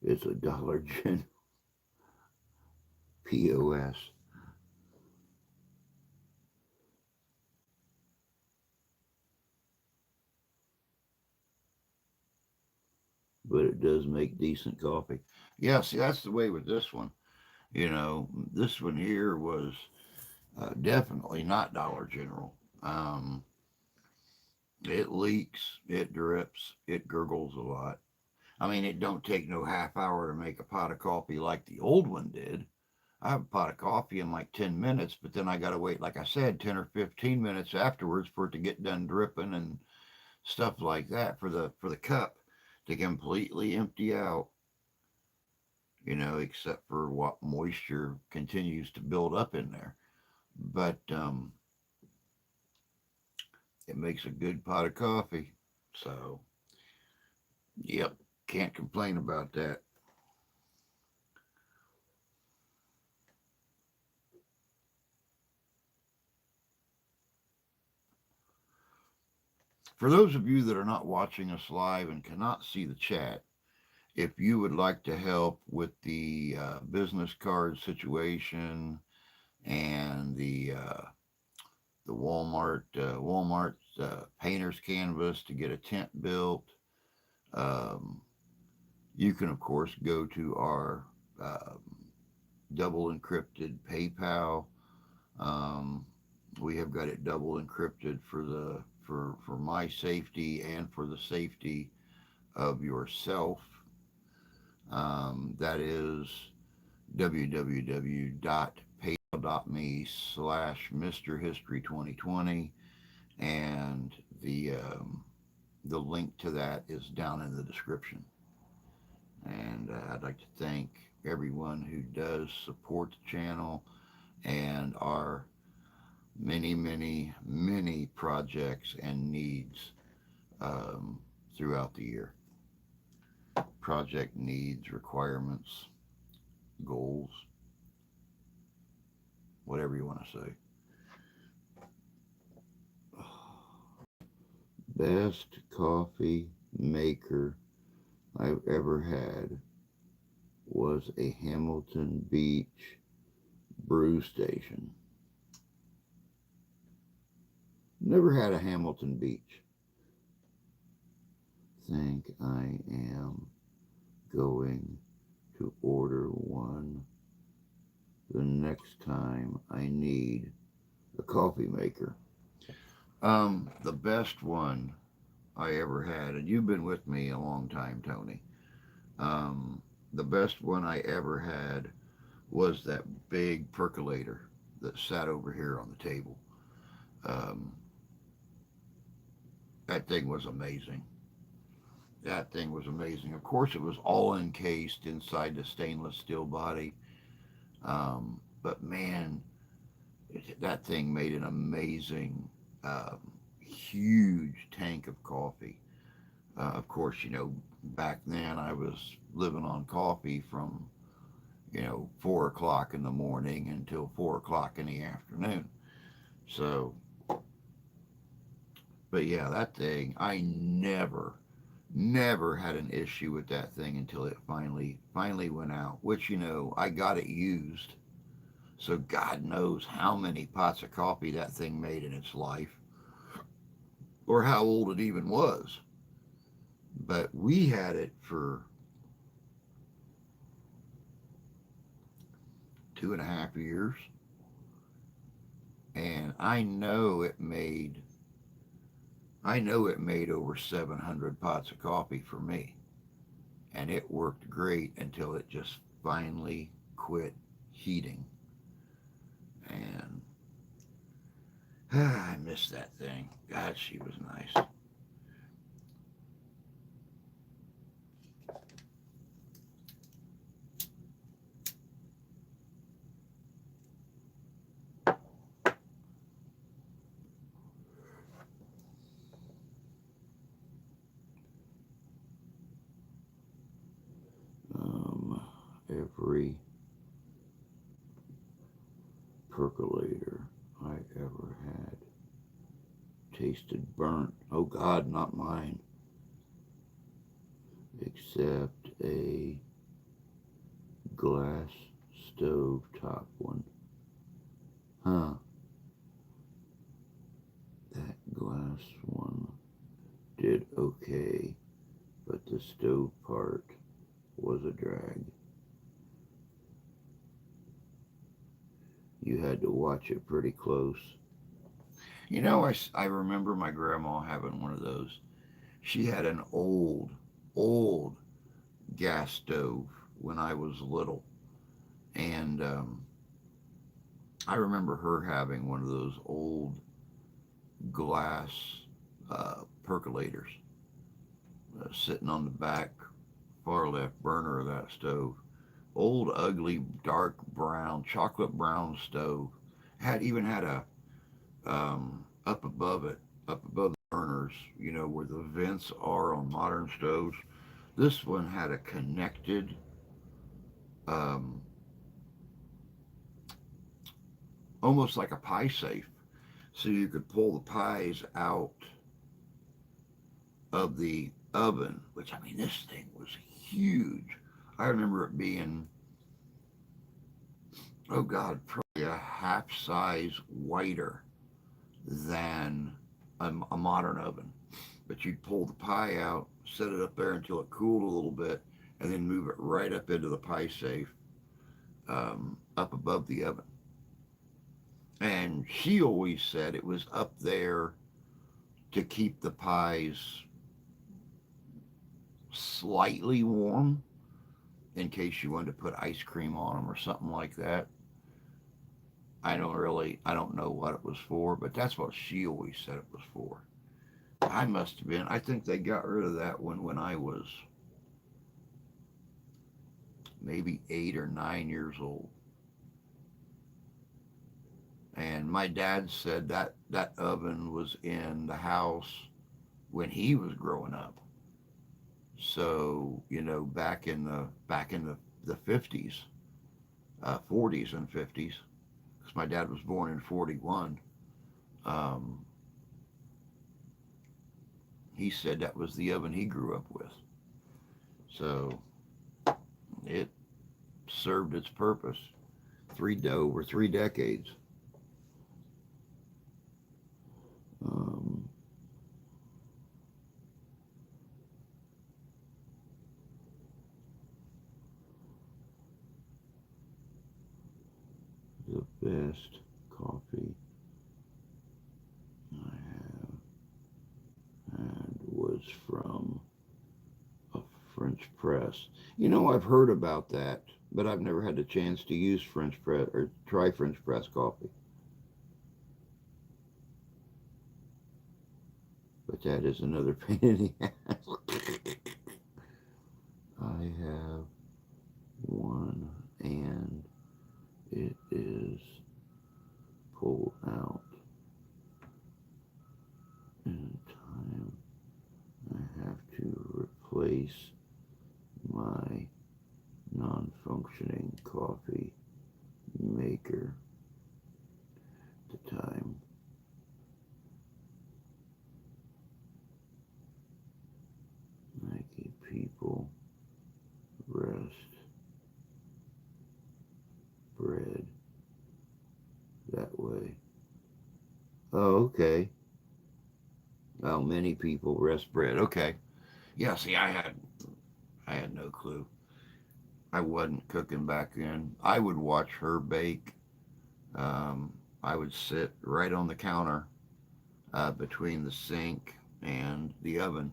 It's a Dollar General POS. But it does make decent coffee. Yeah, see, that's the way with this one. This one here was definitely not Dollar General. It leaks, it drips, it gurgles a lot. I mean, it don't take no half hour to make a pot of coffee like the old one did. I have a pot of coffee in like 10 minutes, but then I got to wait, like I said, 10 or 15 minutes afterwards for it to get done dripping and stuff like that for the cup to completely empty out, except for what moisture continues to build up in there. But it makes a good pot of coffee. So, yep, can't complain about that. For those of you that are not watching us live and cannot see the chat, if you would like to help with the business card situation and the Walmart painter's canvas to get a tent built. Um, you can, of course, go to our double encrypted PayPal. Um, we have got it double encrypted for my safety and for the safety of yourself. That is www.paypal.me/MrHistory2020, and the link to that is down in the description. And I'd like to thank everyone who does support the channel and our many, many, many projects and needs throughout the year. Project needs, requirements, goals, whatever you want to say. Best coffee maker I've ever had was a Hamilton Beach brew station. Never had a Hamilton Beach. Think I am going to order one the next time I need a coffee maker. The best one I ever had, and you've been with me a long time, Tony. Um, the best one I ever had was that big percolator that sat over here on the table. Um, that thing was amazing. That thing was amazing. Of course, it was all encased inside the stainless steel body. But man, that thing made an amazing, huge tank of coffee. Of course, back then I was living on coffee from, 4 o'clock in the morning until 4 o'clock in the afternoon. So, but yeah, that thing, I never had an issue with that thing until it finally went out, which, I got it used. So God knows how many pots of coffee that thing made in its life, or how old it even was. But we had it for 2.5 years, and I know it made over 700 pots of coffee for me, and it worked great until it just finally quit heating. And I miss that thing. God, she was nice. Every percolator I ever had tasted burnt. Oh God, not mine. Except a glass stove top one. Huh, that glass one did okay, but the stove part was a drag. You had to watch it pretty close. I remember my grandma having one of those. She had an old gas stove when I was little. And I remember her having one of those old glass percolators sitting on the back far left burner of that stove. Old, ugly, dark brown, chocolate brown stove. Even had a up above it, up above the burners, where the vents are on modern stoves. This one had a connected, um, almost like a pie safe, so you could pull the pies out of the oven. Which, I mean, this thing was huge. I remember it being, oh God, probably a half size wider than a modern oven. But you'd pull the pie out, set it up there until it cooled a little bit, and then move it right up into the pie safe, up above the oven. And she always said it was up there to keep the pies slightly warm in case you wanted to put ice cream on them or something like that. I don't know what it was for, but that's what she always said it was for. I must have been, I think they got rid of that one when I was maybe 8 or 9 years old. And my dad said that that oven was in the house when he was growing up. So, back in the 50s, 40s and 50s, because my dad was born in 41. Um, he said that was the oven he grew up with. So it served its purpose over 3 decades. Um, the best coffee I have had was from a French press. I've heard about that, but I've never had the chance to use French press or try French press coffee. But that is another pain in the ass. I have one, and it is pulled out in time. I have to replace my non-functioning coffee maker at the time. Nike people rest bread that way. Oh, okay. Oh, many people rest bread. Okay. Yeah, see, I had no clue. I wasn't cooking back then. I would watch her bake. I would sit right on the counter, between the sink and the oven,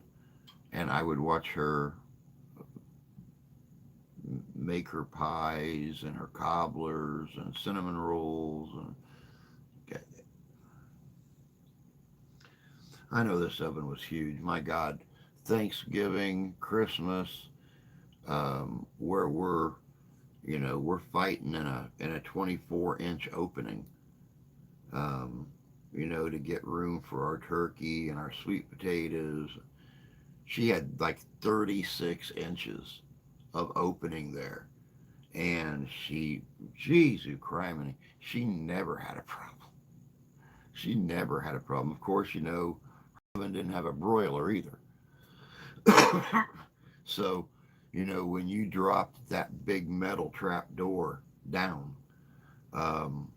and I would watch her make her pies and her cobblers and cinnamon rolls. And I know this oven was huge. My God, Thanksgiving, Christmas, where we're fighting in a 24-inch opening, um, to get room for our turkey and our sweet potatoes. She had like 36 inches of opening there, and Jesu criminy, she never had a problem. She never had a problem. Of course, oven didn't have a broiler either. So, when you dropped that big metal trap door down,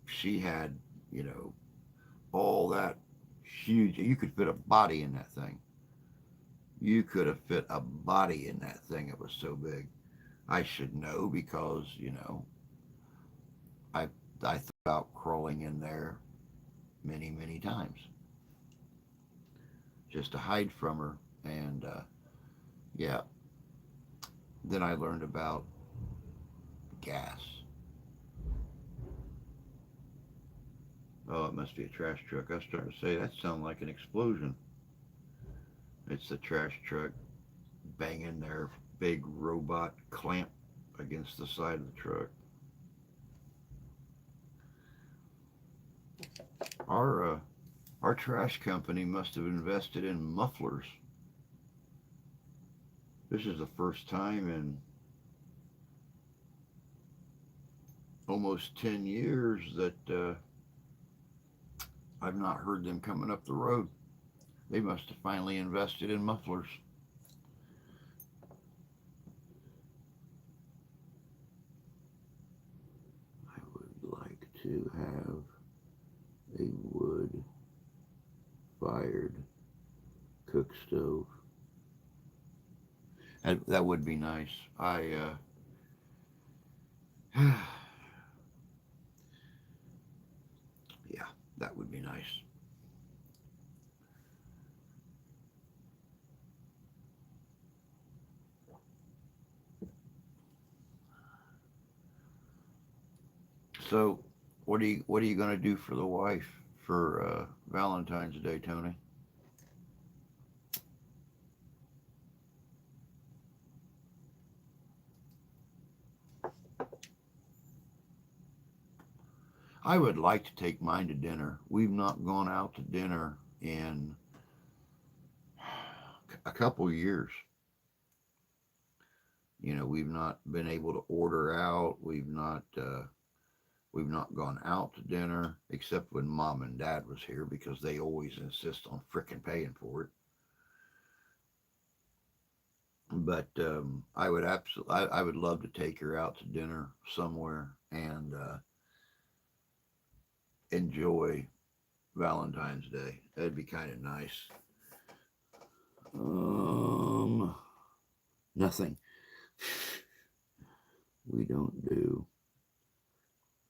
she had, you know, all that huge. You could fit a body in that thing. You could have fit a body in that thing. It was so big. I should know because, I I thought about crawling in there many, many times just to hide from her. And yeah, then I learned about gas. Oh, it must be a trash truck. I was starting to say that sounded like an explosion. It's the trash truck banging their big robot clamp against the side of the truck. Our our trash company must have invested in mufflers. This is the first time in almost 10 years that I've not heard them coming up the road. They must have finally invested in mufflers. I would like to have a wood fired cook stove. That would be nice. Yeah, that would be nice. So, what are you gonna do for the wife for Valentine's Day, Tony? I would like to take mine to dinner. We've not gone out to dinner in a couple years. We've not been able to order out. We've not gone out to dinner except when mom and dad was here because they always insist on frickin' paying for it. But I would absolutely, I would love to take her out to dinner somewhere and enjoy Valentine's Day. That'd be kind of nice. Um, Nothing. We don't do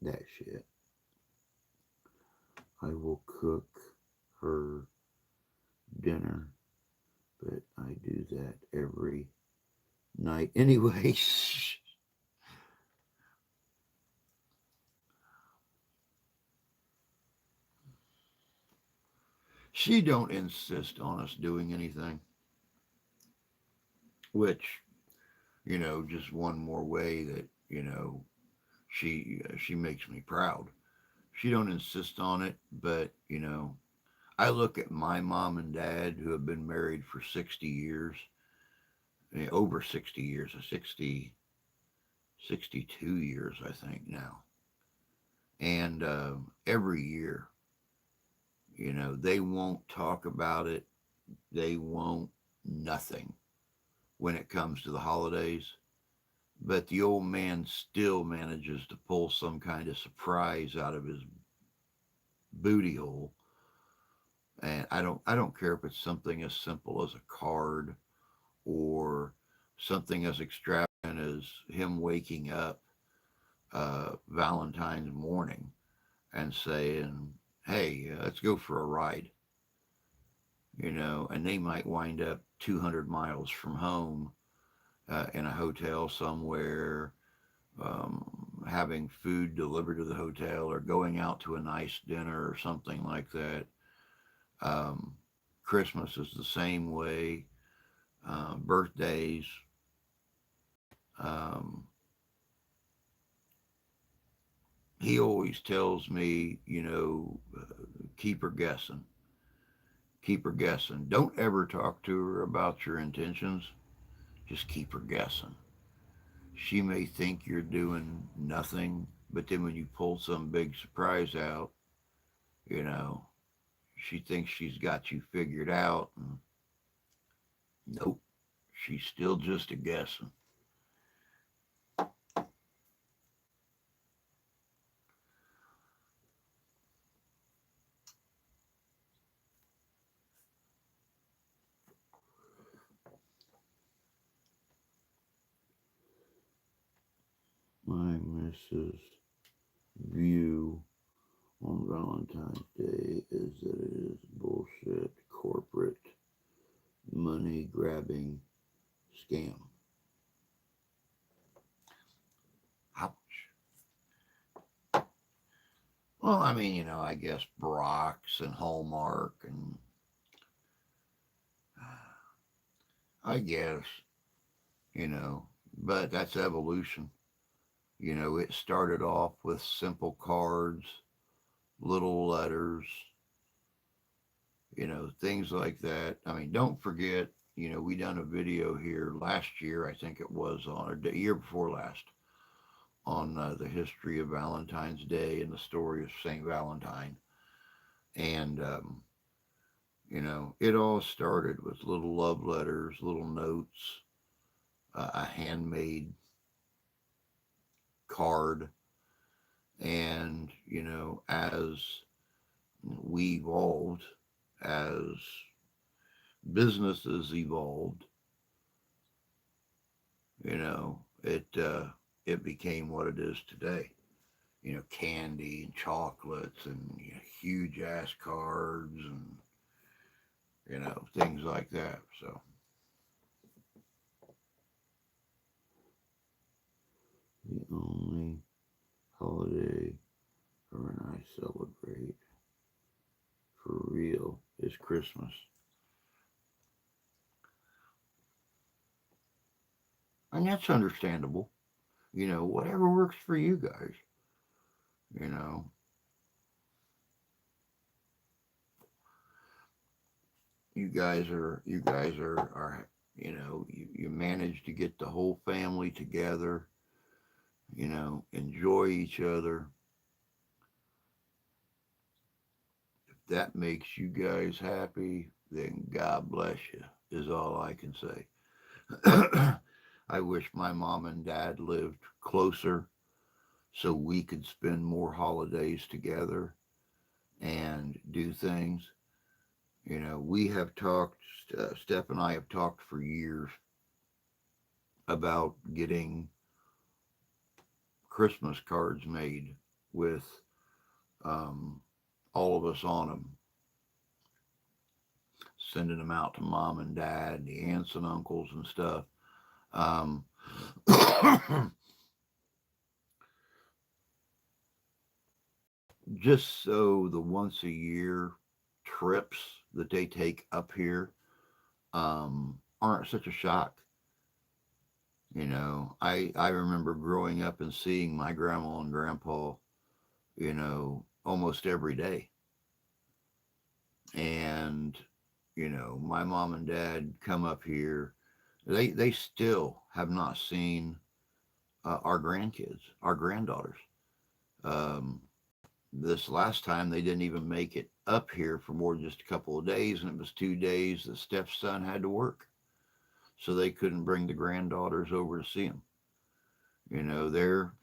that shit. I will cook her dinner, but I do that every night anyway. She don't insist on us doing anything, which just one more way that she makes me proud. She don't insist on it, but I look at my mom and dad who have been married for 60 years, over 60 years, 62 years, I think now. And every year, they won't talk about it. They won't nothing when it comes to the holidays. But the old man still manages to pull some kind of surprise out of his booty hole. And I don't care if it's something as simple as a card or something as extravagant as him waking up Valentine's morning and saying, "Hey, let's go for a ride," and they might wind up 200 miles from home in a hotel somewhere, having food delivered to the hotel or going out to a nice dinner or something like that. Um, Christmas is the same way. Birthdays. Um, he always tells me, keep her guessing. Keep her guessing. Don't ever talk to her about your intentions. Just keep her guessing. She may think you're doing nothing, but then when you pull some big surprise out, you know, she thinks she's got you figured out. And nope, she's still just a guessing. My Mrs. view on Valentine's Day is that it is bullshit, corporate, money grabbing scam. Ouch. Well, I mean, I guess Brock's and Hallmark and I guess, you know, but that's evolution. It started off with simple cards, little letters, things like that. I mean, don't forget, we done a video here last year, I think it was on, or the year before last, on the history of Valentine's Day and the story of St. Valentine. And, it all started with little love letters, little notes, a handmade card. And, as we evolved as businesses evolved, it became what it is today. Candy and chocolates and huge ass cards and things like that. So the only holiday her and I celebrate for real is Christmas. And that's understandable. Whatever works for you guys. You know, you guys are you manage to get the whole family together, enjoy each other. If that makes you guys happy, then God bless you, is all I can say. I wish my mom and dad lived closer so we could spend more holidays together and do things. We have talked, Steph and I have talked for years about getting Christmas cards made with um, all of us on them, sending them out to mom and dad, the aunts and uncles and stuff. Um, just so the once a year trips that they take up here aren't such a shock. I remember growing up and seeing my grandma and grandpa, almost every day. And, my mom and dad come up here. They still have not seen our grandkids, our granddaughters. Um, this last time they didn't even make it up here for more than just a couple of days, and it was 2 days that Steph's son had to work, so they couldn't bring the granddaughters over to see him. They're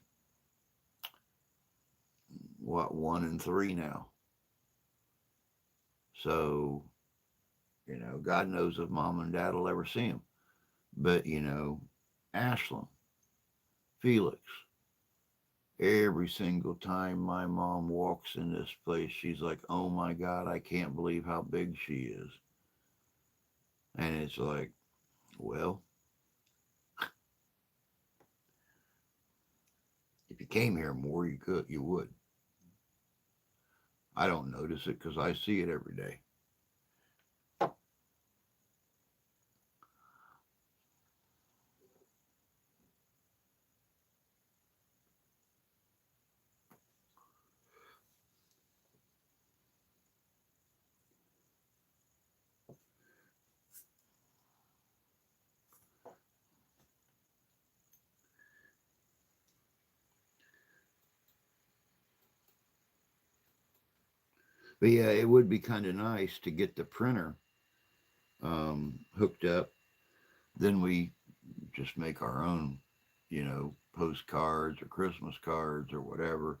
what, 1 and 3 now. So God knows if mom and dad will ever see him. But Ashlyn, Felix, every single time my mom walks in this place, she's like, "Oh my God, I can't believe how big she is." And it's like, well, if you came here more, you would. I don't notice it because I see it every day. But yeah, it would be kind of nice to get the printer hooked up. Then we just make our own, postcards or Christmas cards or whatever.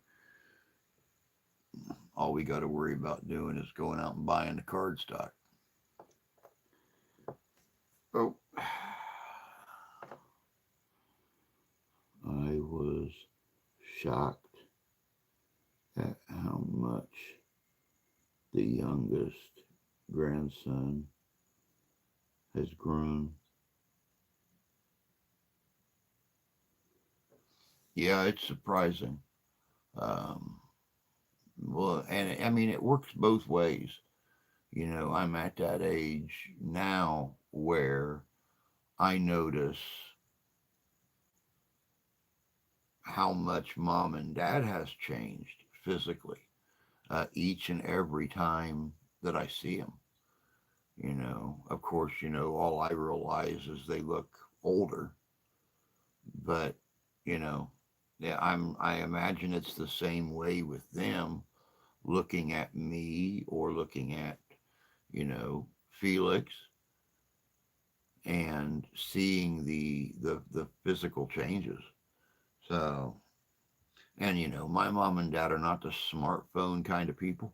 All we got to worry about doing is going out and buying the card stock. Oh, I was shocked at how much the youngest grandson has grown. Yeah, it's surprising. Um, well, and I mean, it works both ways. I'm at that age now where I notice how much mom and dad has changed physically each and every time that I see them. Of course, all I realize is they look older, but you know, yeah, I imagine it's the same way with them looking at me or looking at, Felix and seeing the physical changes. So, and my mom and dad are not the smartphone kind of people.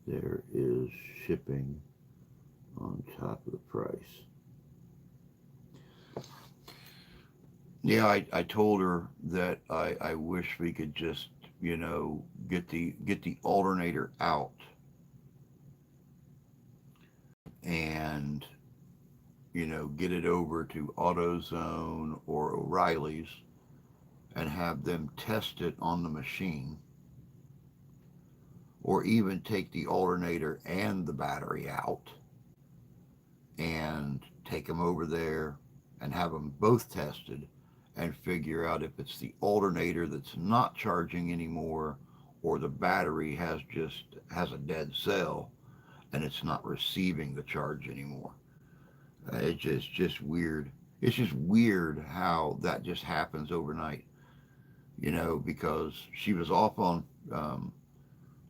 There is shipping on top of the price. Yeah, I told her that I wish we could just, get the alternator out and, get it over to AutoZone or O'Reilly's and have them test it on the machine, or even take the alternator and the battery out and take them over there and have them both tested and figure out if it's the alternator that's not charging anymore, or the battery has a dead cell and it's not receiving the charge anymore. It's just weird. It's just weird how that just happens overnight. Because um,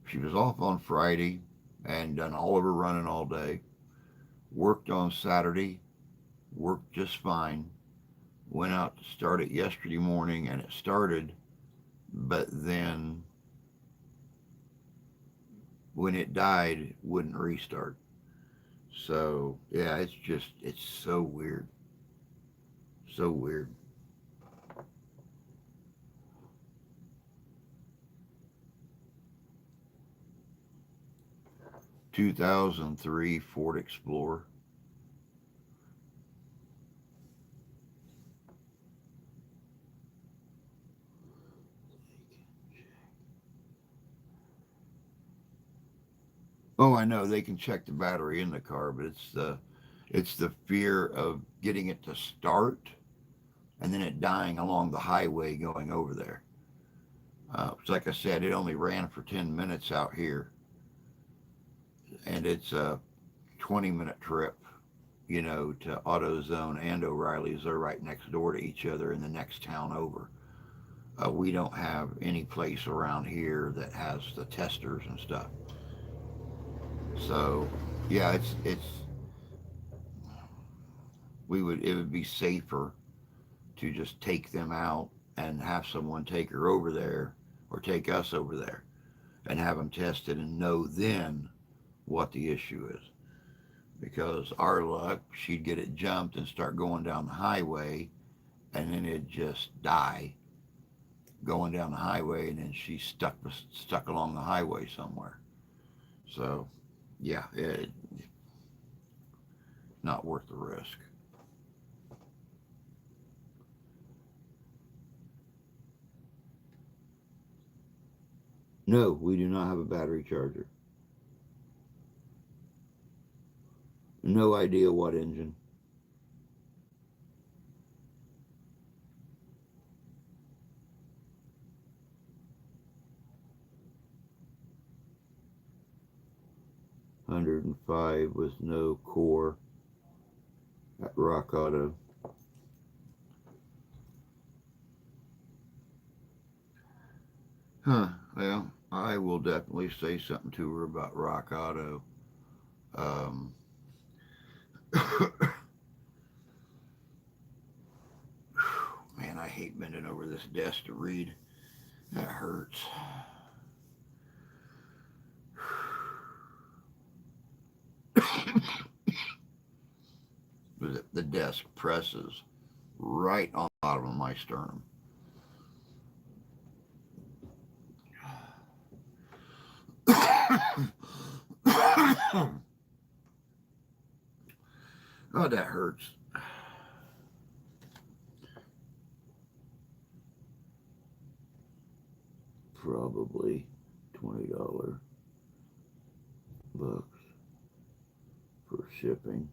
she was off on Friday and done all of her running all day. Worked on Saturday, worked just fine. Went out to start it yesterday morning and it started, but then when it died, it wouldn't restart. So yeah, it's so weird, so weird. 2003 Ford Explorer. Oh, I know they can check the battery in the car, but it's the fear of getting it to start and then it dying along the highway going over there. It's like I said, it only ran for 10 minutes out here, and it's a 20-minute trip, to AutoZone and O'Reilly's. They're right next door to each other in the next town over. We don't have any place around here that has the testers and stuff. So, yeah, it's it would be safer to just take them out and have someone take her over there or take us over there and have them tested and know then what the issue is. Because our luck, she'd get it jumped and start going down the highway, and then it'd just die going down the highway, and then she's stuck along the highway somewhere. So, yeah, not worth the risk. No, we do not have a battery charger. No idea what engine. 105 with no core at Rock Auto. Huh. Well, I will definitely say something to her about Rock Auto. Um, Man, I hate bending over this desk to read. That hurts. The desk presses right on the bottom of my sternum. Oh, that hurts. Probably $20 bucks for shipping.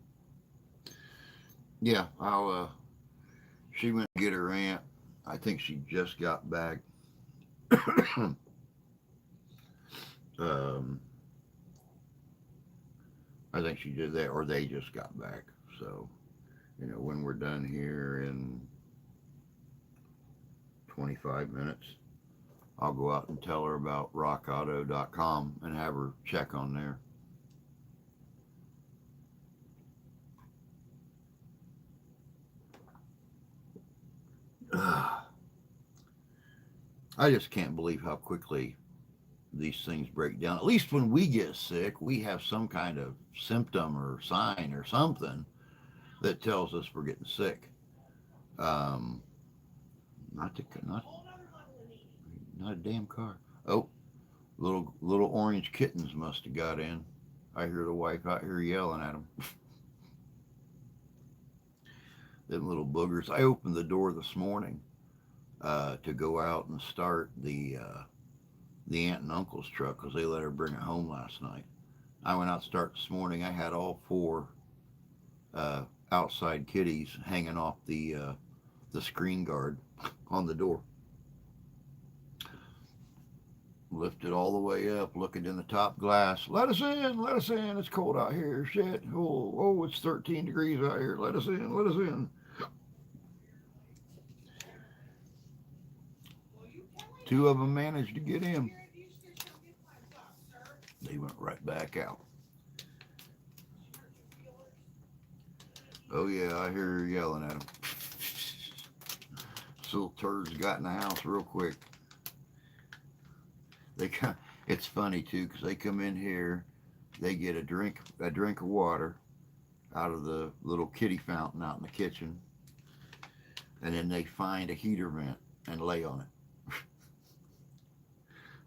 Yeah, she went to get her aunt. I think she just got back. um, I think she did that, or they just got back. So, when we're done here in 25 minutes, I'll go out and tell her about rockauto.com and have her check on there. I just can't believe how quickly these things break down. At least when we get sick, we have some kind of symptom or sign or something that tells us we're getting sick. Um, not to, not a damn car. Oh, little orange kittens must have got in. I hear the wife out here yelling at them. Them little boogers. I opened the door this morning to go out and start the aunt and uncle's truck because they let her bring it home last night. I went out to start this morning. I had all four uh, outside kitties hanging off the screen guard on the door. Lifted all the way up, looking in the top glass. Let us in, let us in. It's cold out here. Shit. Oh, it's 13 degrees out here. Let us in, let us in. Two of them managed to get in. They went right back out. Oh yeah, I hear her yelling at them. These little turds got in the house real quick. They come. It's funny too because they come in here, they get a drink of water out of the little kitty fountain out in the kitchen, and then they find a heater vent and lay on it.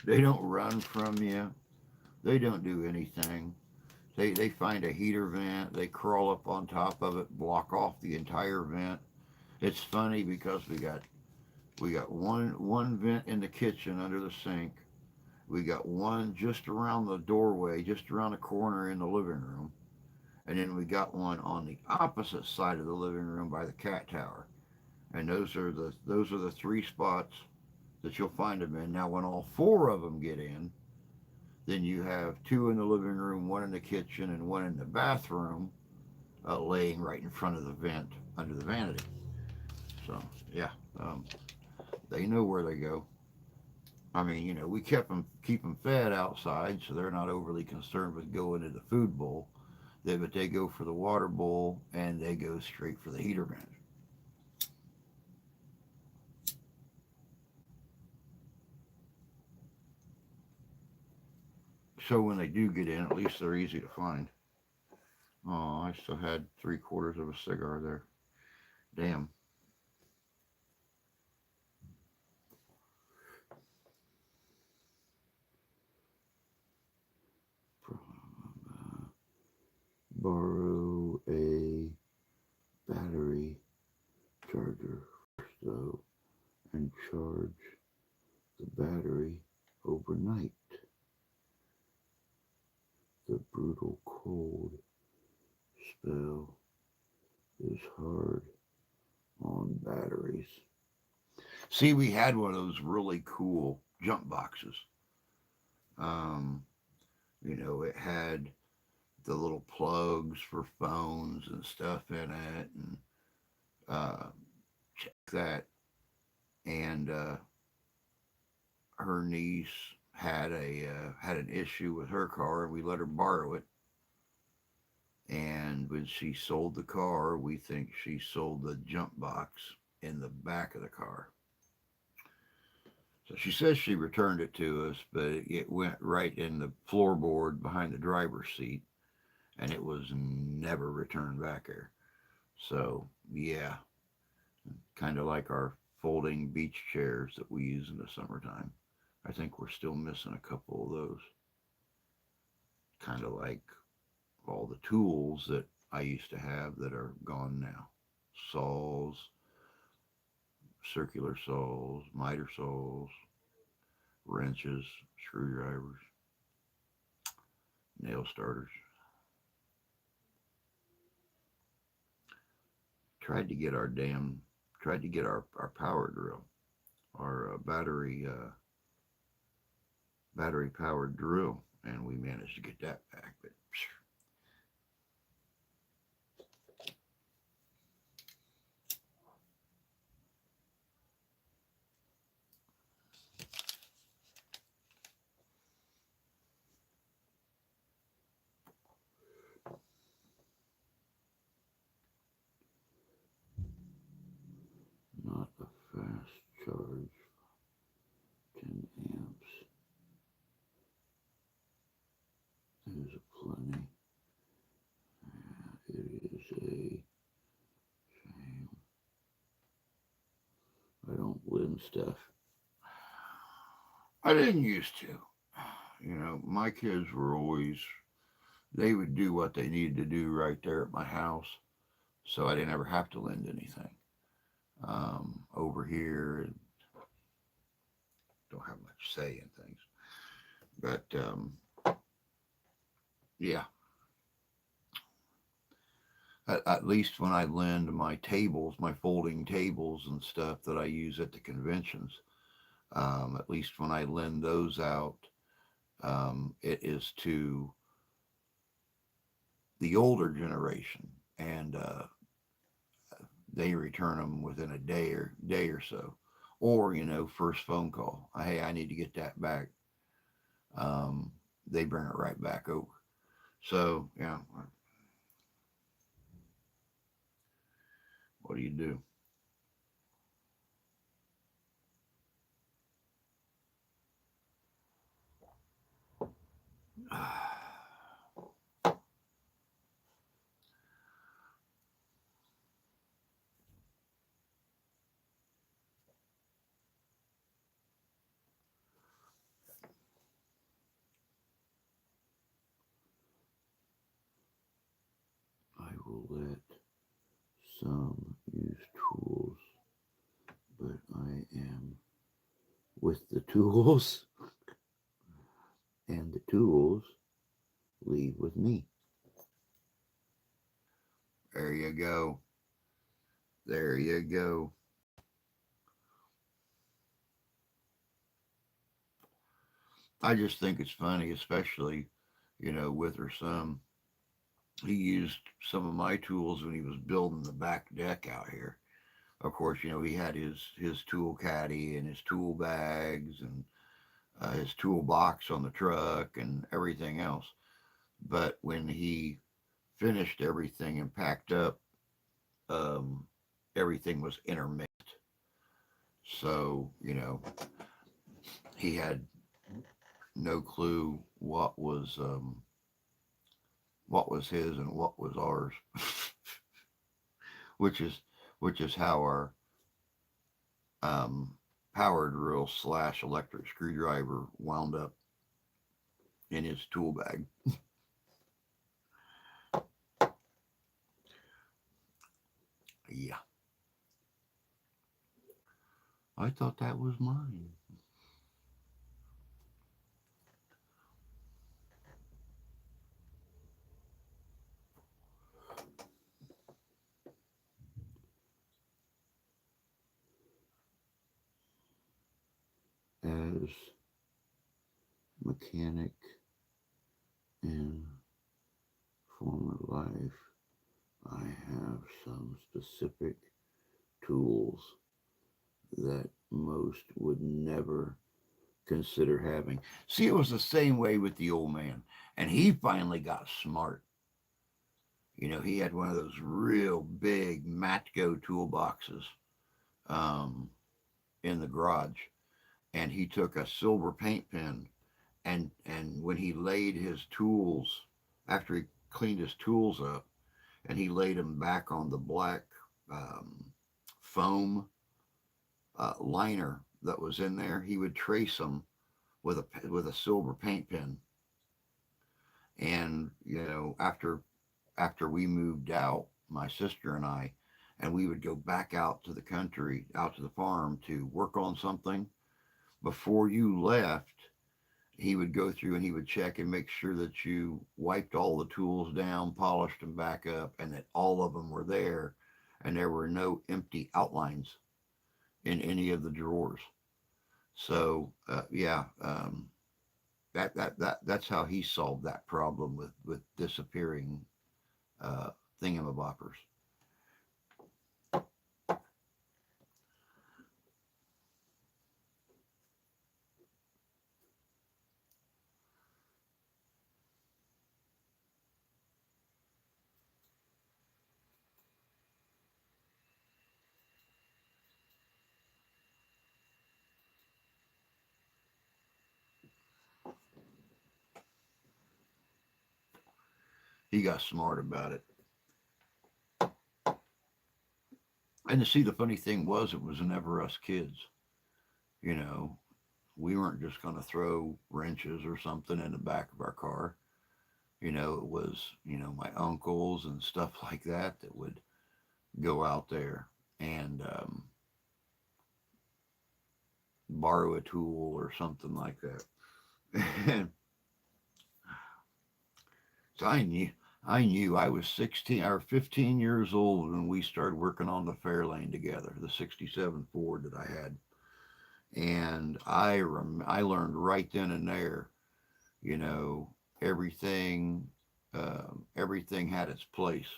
They don't run from you. They don't do anything. They find a heater vent. They crawl up on top of it, block off the entire vent. It's funny because we got one vent in the kitchen under the sink. We got one just around the doorway, just around the corner in the living room, and then we got one on the opposite side of the living room by the cat tower. And those are the three spots that you'll find them in. Now, when all four of them get in, then you have two in the living room, one in the kitchen, and one in the bathroom, laying right in front of the vent under the vanity. So yeah, um, they know where they go. I mean, we keep them fed outside, so they're not overly concerned with going to the food bowl. But they go for the water bowl and they go straight for the heater vent. So when they do get in, at least they're easy to find. Oh, I still had 3/4 of a cigar there. Damn. Borrow a battery charger first, though, and charge the battery overnight. The brutal cold spell is hard on batteries. See, we had one of those really cool jump boxes. Um, it had the little plugs for phones and stuff in it, and uh, that. And her niece had an issue with her car, and we let her borrow it. And when she sold the car, we think she sold the jump box in the back of the car. So she says she returned it to us, but it went right in the floorboard behind the driver's seat, and it was never returned back there. So yeah, kind of like our folding beach chairs that we use in the summertime. I think we're still missing a couple of those. Kind of like all the tools that I used to have that are gone now. Saws, circular saws, miter saws, wrenches, screwdrivers, nail starters. Tried to get our damn, tried to get our power drill, our battery powered drill, and we managed to get that back. But not a fast charge, 10 amps. wooden stuff? I didn't used to. My kids were always, they would do what they needed to do right there at my house. So I didn't ever have to lend anything. Over here, don't have much say in things. But yeah, at least when I lend my tables, my folding tables and stuff that I use at the conventions, at least when I lend those out, it is to the older generation, and they return them within a day or so, or first phone call. Hey, I need to get that back. Um, they bring it right back over. So yeah, what do you do? I will let some use tools, but I am with the tools, and the tools leave with me. There you go. There you go. I just think it's funny, especially with her son. He used some of my tools when he was building the back deck out here. Of course, he had his tool caddy and his tool bags and his toolbox on the truck and everything else. But when he finished everything and packed up, um, everything was intermixed. So he had no clue what was his and what was ours, which is how our um, power drill slash electric screwdriver wound up in his tool bag. Yeah, I thought that was mine. As mechanic in former life, I have some specific tools that most would never consider having. See, it was the same way with the old man, and he finally got smart. He had one of those real big Matco toolboxes um, in the garage, and he took a silver paint pen, and when he laid his tools, after he cleaned his tools up, and he laid them back on the black um, foam liner that was in there, he would trace them with a silver paint pen. And after we moved out, my sister and I, and we would go back out to the country, out to the farm to work on something. Before you left, he would go through and he would check and make sure that you wiped all the tools down, polished them back up, and that all of them were there, and there were no empty outlines in any of the drawers. So yeah, that's how he solved that problem with disappearing uh, thingamaboppers. He got smart about it. And to see, the funny thing was, it was never us kids. You know, we weren't just going to throw wrenches or something in the back of our car. It was, my uncles and stuff like that would go out there and borrow a tool or something like that. And so I knew I was 16 or 15 years old when we started working on the Fairlane together, the 67 Ford that I had. And I learned right then and there, you know, everything, everything had its place.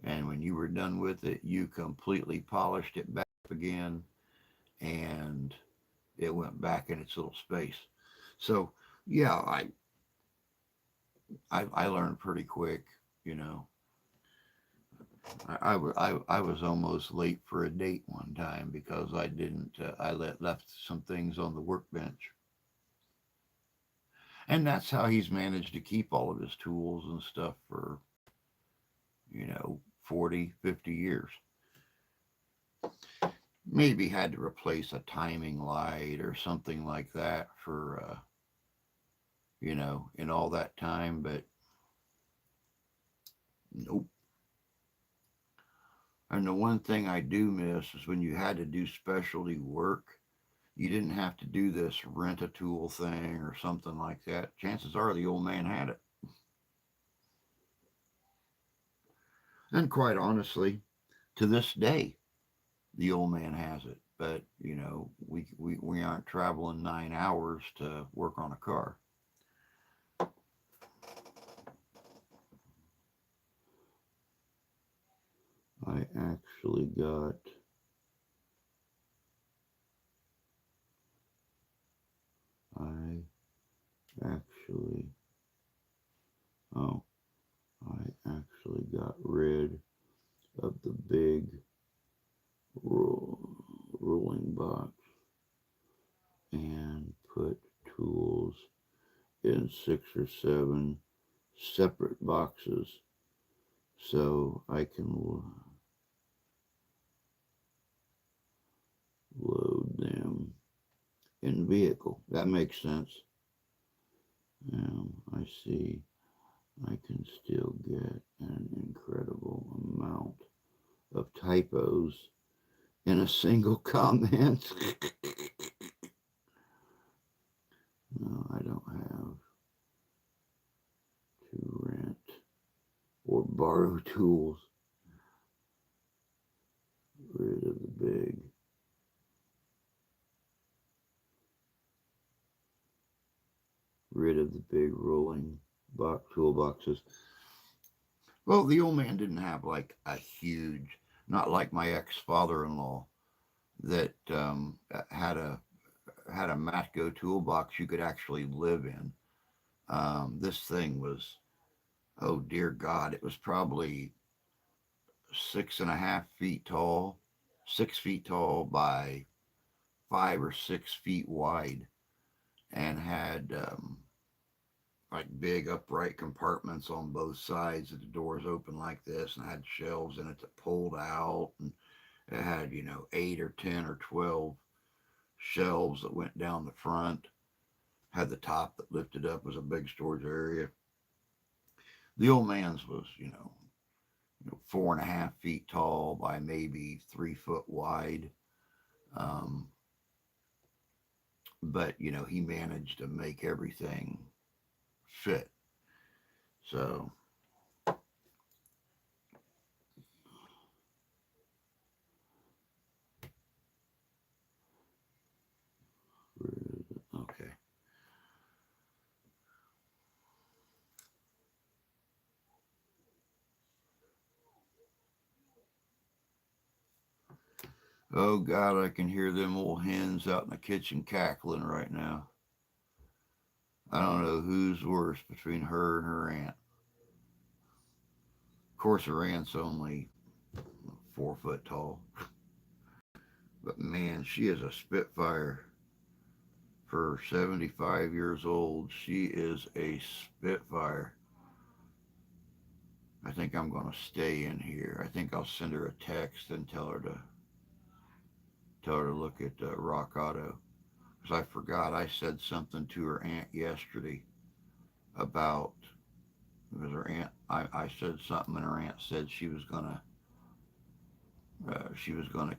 And when you were done with it, you completely polished it back again, and it went back in its little space. So yeah, I learned pretty quick. You know, I was almost late for a date one time because I didn't I left some things on the workbench, and that's how he's managed to keep all of his tools and stuff for 40, 50 years. Maybe had to replace a timing light or something like that for in all that time, but nope. And the one thing I do miss is when you had to do specialty work, you didn't have to do this rent a tool thing or something like that. Chances are the old man had it. And quite honestly, to this day, the old man has it. But, we aren't traveling 9 hours to work on a car. I actually got I actually oh I actually got rid of the big rolling box and put tools in 6 or 7 separate boxes so I can load them in vehicle. That makes sense. I see I can still get an incredible amount of typos in a single comment. No, I don't have to rent or borrow tools. Rid of the big. Rid of the big rolling toolboxes. Well, the old man didn't have like a huge, not like my ex father-in-law that had a Matco toolbox you could actually live in. This thing was, oh dear God, it was probably 6.5 feet tall, 6 feet tall by 5 or 6 feet wide, and had like big upright compartments on both sides that the doors open like this, and had shelves in it that pulled out, and it had 8 or 10 or 12 shelves that went down the front. Had the top that lifted up, was a big storage area. The old man's was 4.5 feet tall by maybe 3 foot wide. Um, but he managed to make everything fit. So okay. Oh God, I can hear them old hens out in the kitchen cackling right now. I don't know who's worse between her and her aunt. Of course, her aunt's only 4 foot tall, but man, she is a spitfire. For 75 years old, she is a spitfire. I think I'm going to stay in here. I think I'll send her a text and tell her to look at Rock Auto. Because I forgot I said something to her aunt yesterday about, because her aunt, I said something and her aunt said she was gonna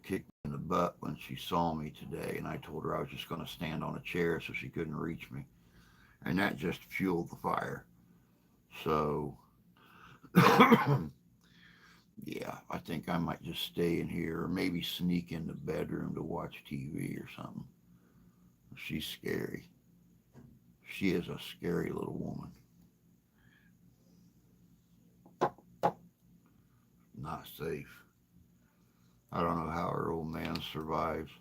kick me in the butt when she saw me today, and I told her I was just gonna stand on a chair so she couldn't reach me, and that just fueled the fire. So yeah, I think I might just stay in here or maybe sneak in the bedroom to watch TV or something. She's scary. She is a scary little woman. Not safe. I don't know how her old man survives.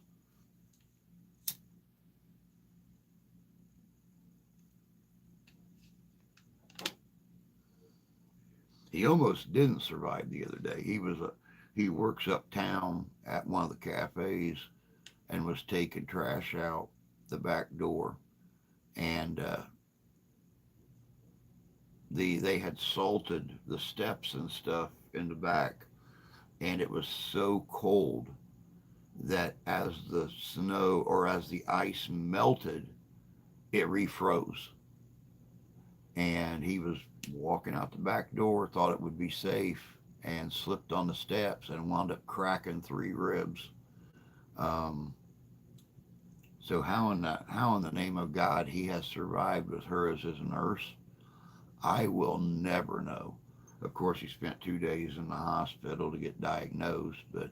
He almost didn't survive the other day. He works uptown at one of the cafes and was taking trash out the back door, and they had salted the steps and stuff in the back, and it was so cold that as the snow or as the ice melted, it refroze. And he was walking out the back door, thought it would be safe, and slipped on the steps and wound up cracking 3 ribs. Um, so how in the name of God he has survived with her as his nurse, I will never know. Of course, he spent 2 days in the hospital to get diagnosed, but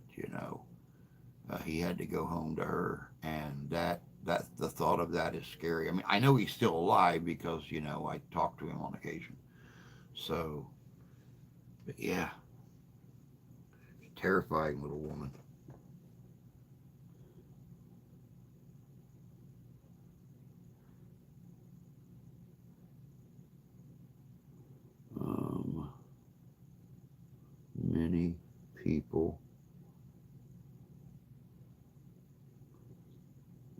he had to go home to her, and that the thought of that is scary. I mean, I know he's still alive because I talk to him on occasion. So, but yeah, terrifying little woman. Um, Many people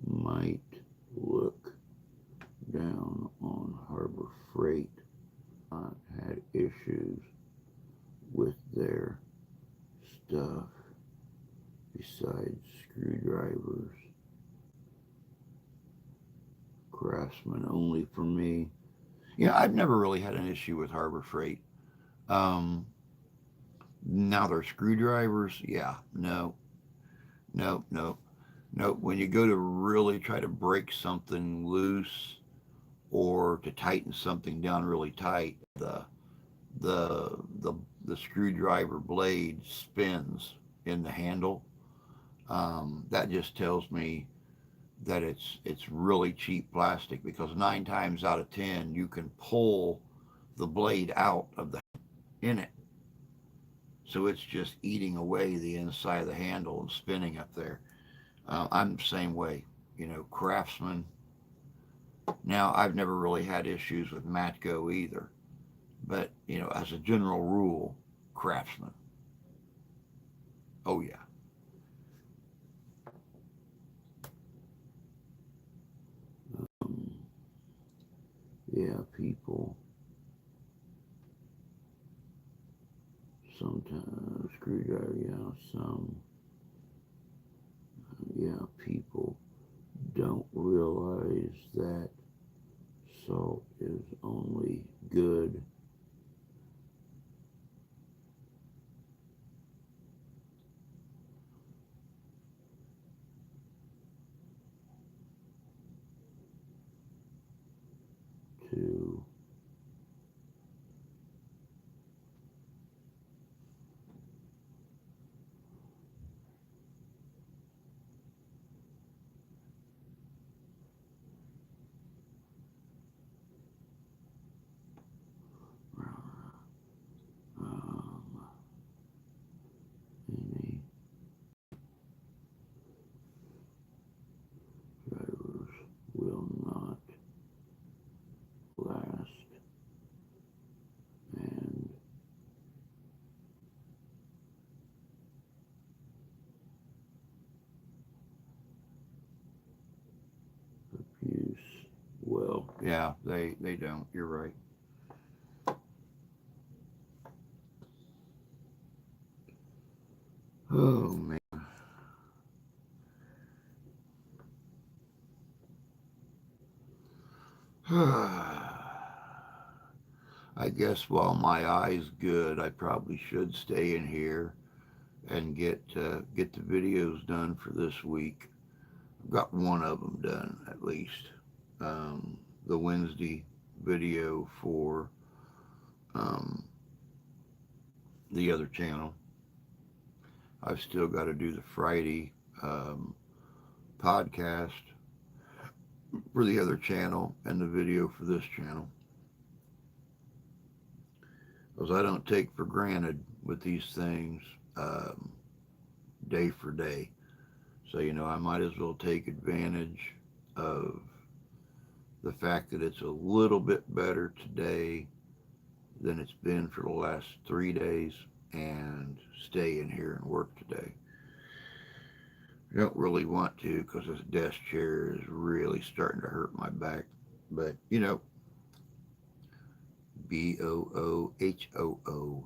might look down on Harbor Freight, not had issues with their stuff besides screwdrivers. Craftsman only for me. Yeah, I've never really had an issue with Harbor Freight. Um, Now their screwdrivers, yeah, no, no, no, no. When you go to really try to break something loose or to tighten something down really tight, the the the screwdriver blade spins in the handle. That just tells me that it's really cheap plastic because 9 times out of 10 you can pull the blade out of the in it, so it's just eating away the inside of the handle and spinning up there. I'm the same way, Craftsman. Now I've never really had issues with Matco either, but as a general rule, Craftsman. Oh yeah. Um, yeah, people sometimes screwdriver, yeah, yeah, people don't realize that salt is only good to um, any drivers will not last and abuse well. Yeah, they don't. You're right. I guess while my eye's good, I probably should stay in here and get the videos done for this week. I've got one of them done at least. The Wednesday video for um, the other channel. I've still got to do the Friday um, podcast for the other channel and the video for this channel. Because I don't take for granted with these things um, day for day. So, I might as well take advantage of the fact that it's a little bit better today than it's been for the last 3 days and stay in here and work today. I don't really want to because this desk chair is really starting to hurt my back. But, BOOHOO.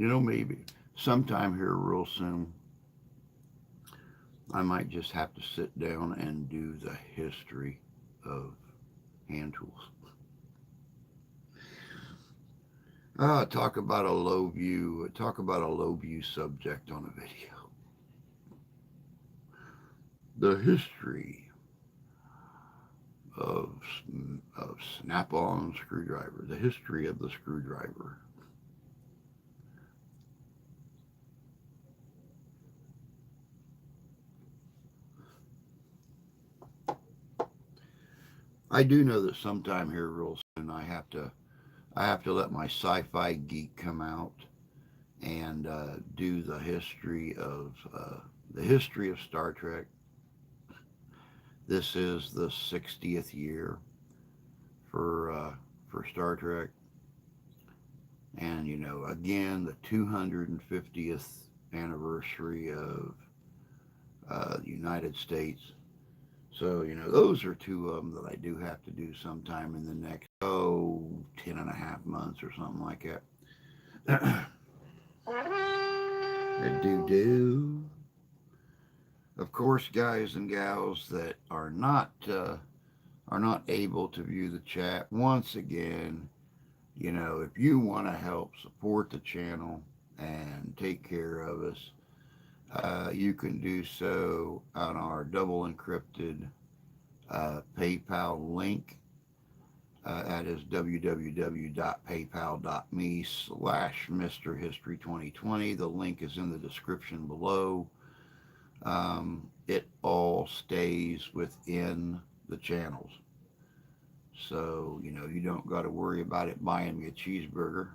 Maybe sometime here real soon, I might just have to sit down and do the history of hand tools. Talk about a low view. Talk about a low view subject on a video. The history of snap-on screwdriver. The history of the screwdriver. I do know that sometime here real soon I have to let my sci-fi geek come out and do the history of Star Trek. This is the 60th year for Star Trek, and again the 250th anniversary of the United States. So, those are two of them that I do have to do sometime in the next, 10 and a half months or something like that. Do. Of course, guys and gals that are not able to view the chat, once again, if you want to help support the channel and take care of us, you can do so on our double encrypted PayPal link. That is www.paypal.me/MrHistory2020. The link is in the description below. It all stays within the channels. So, you don't got to worry about it buying me a cheeseburger.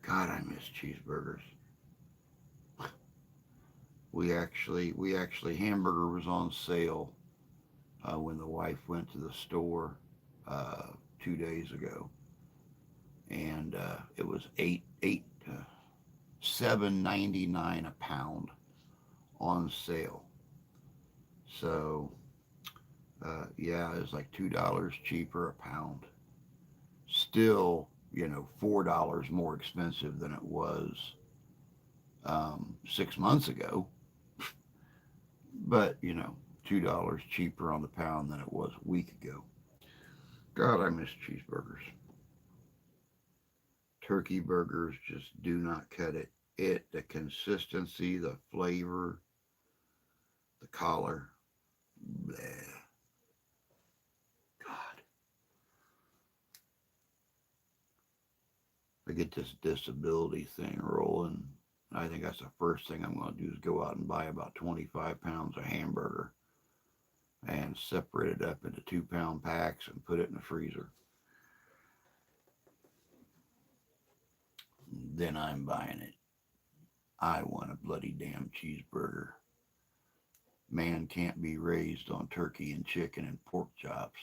God, I miss cheeseburgers. We actually hamburger was on sale when the wife went to the store 2 days ago, and it was $7.99 a pound on sale. So yeah, it's like $2 cheaper a pound. Still, $4 more expensive than it was 6 months ago. But, $2 cheaper on the pound than it was a week ago. God, I miss cheeseburgers. Turkey burgers just do not cut it. The consistency, the flavor, the collar, bleh. God. I get this disability thing rolling. I think that's the first thing I'm going to do is go out and buy about 25 pounds of hamburger and separate it up into 2-pound packs and put it in the freezer. Then I'm buying it. I want a bloody damn cheeseburger. Man can't be raised on turkey and chicken and pork chops.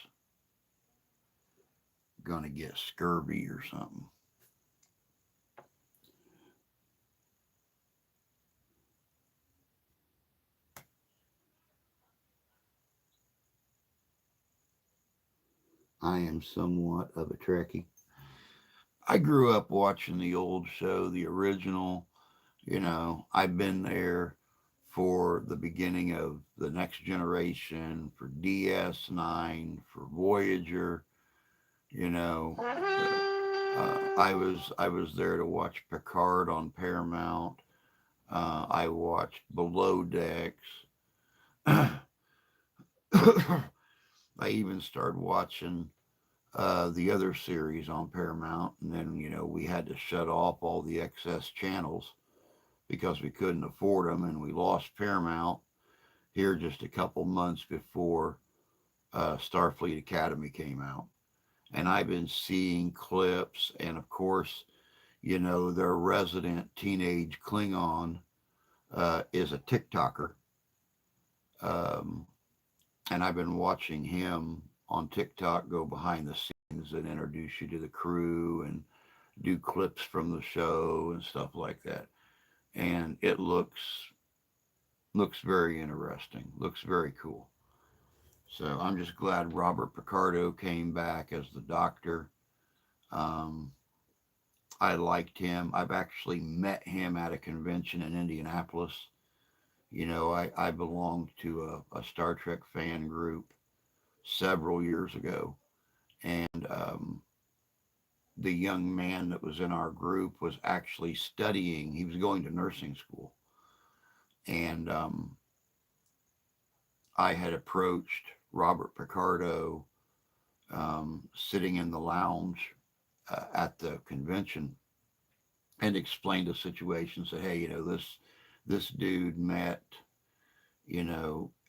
Gonna get scurvy or something. I am somewhat of a Trekkie. I grew up watching the old show, the original. I've been there for the beginning of the Next Generation, for DS9, for Voyager. You know, I was there to watch Picard on Paramount. I watched Below Decks. I even started watching the other series on Paramount, and then we had to shut off all the excess channels because we couldn't afford them, and we lost Paramount here just a couple months before Starfleet Academy came out. And I've been seeing clips, and of course, their resident teenage Klingon is a TikToker, um, and I've been watching him on TikTok go behind the scenes and introduce you to the crew and do clips from the show and stuff like that. And it looks very interesting. Looks very cool. So I'm just glad Robert Picardo came back as the Doctor. Um, I liked him. I've actually met him at a convention in Indianapolis. I belonged to a Star Trek fan group several years ago, and the young man that was in our group was actually studying. He was going to nursing school, and I had approached Robert Picardo sitting in the lounge at the convention and explained the situation. Said, "Hey, this dude met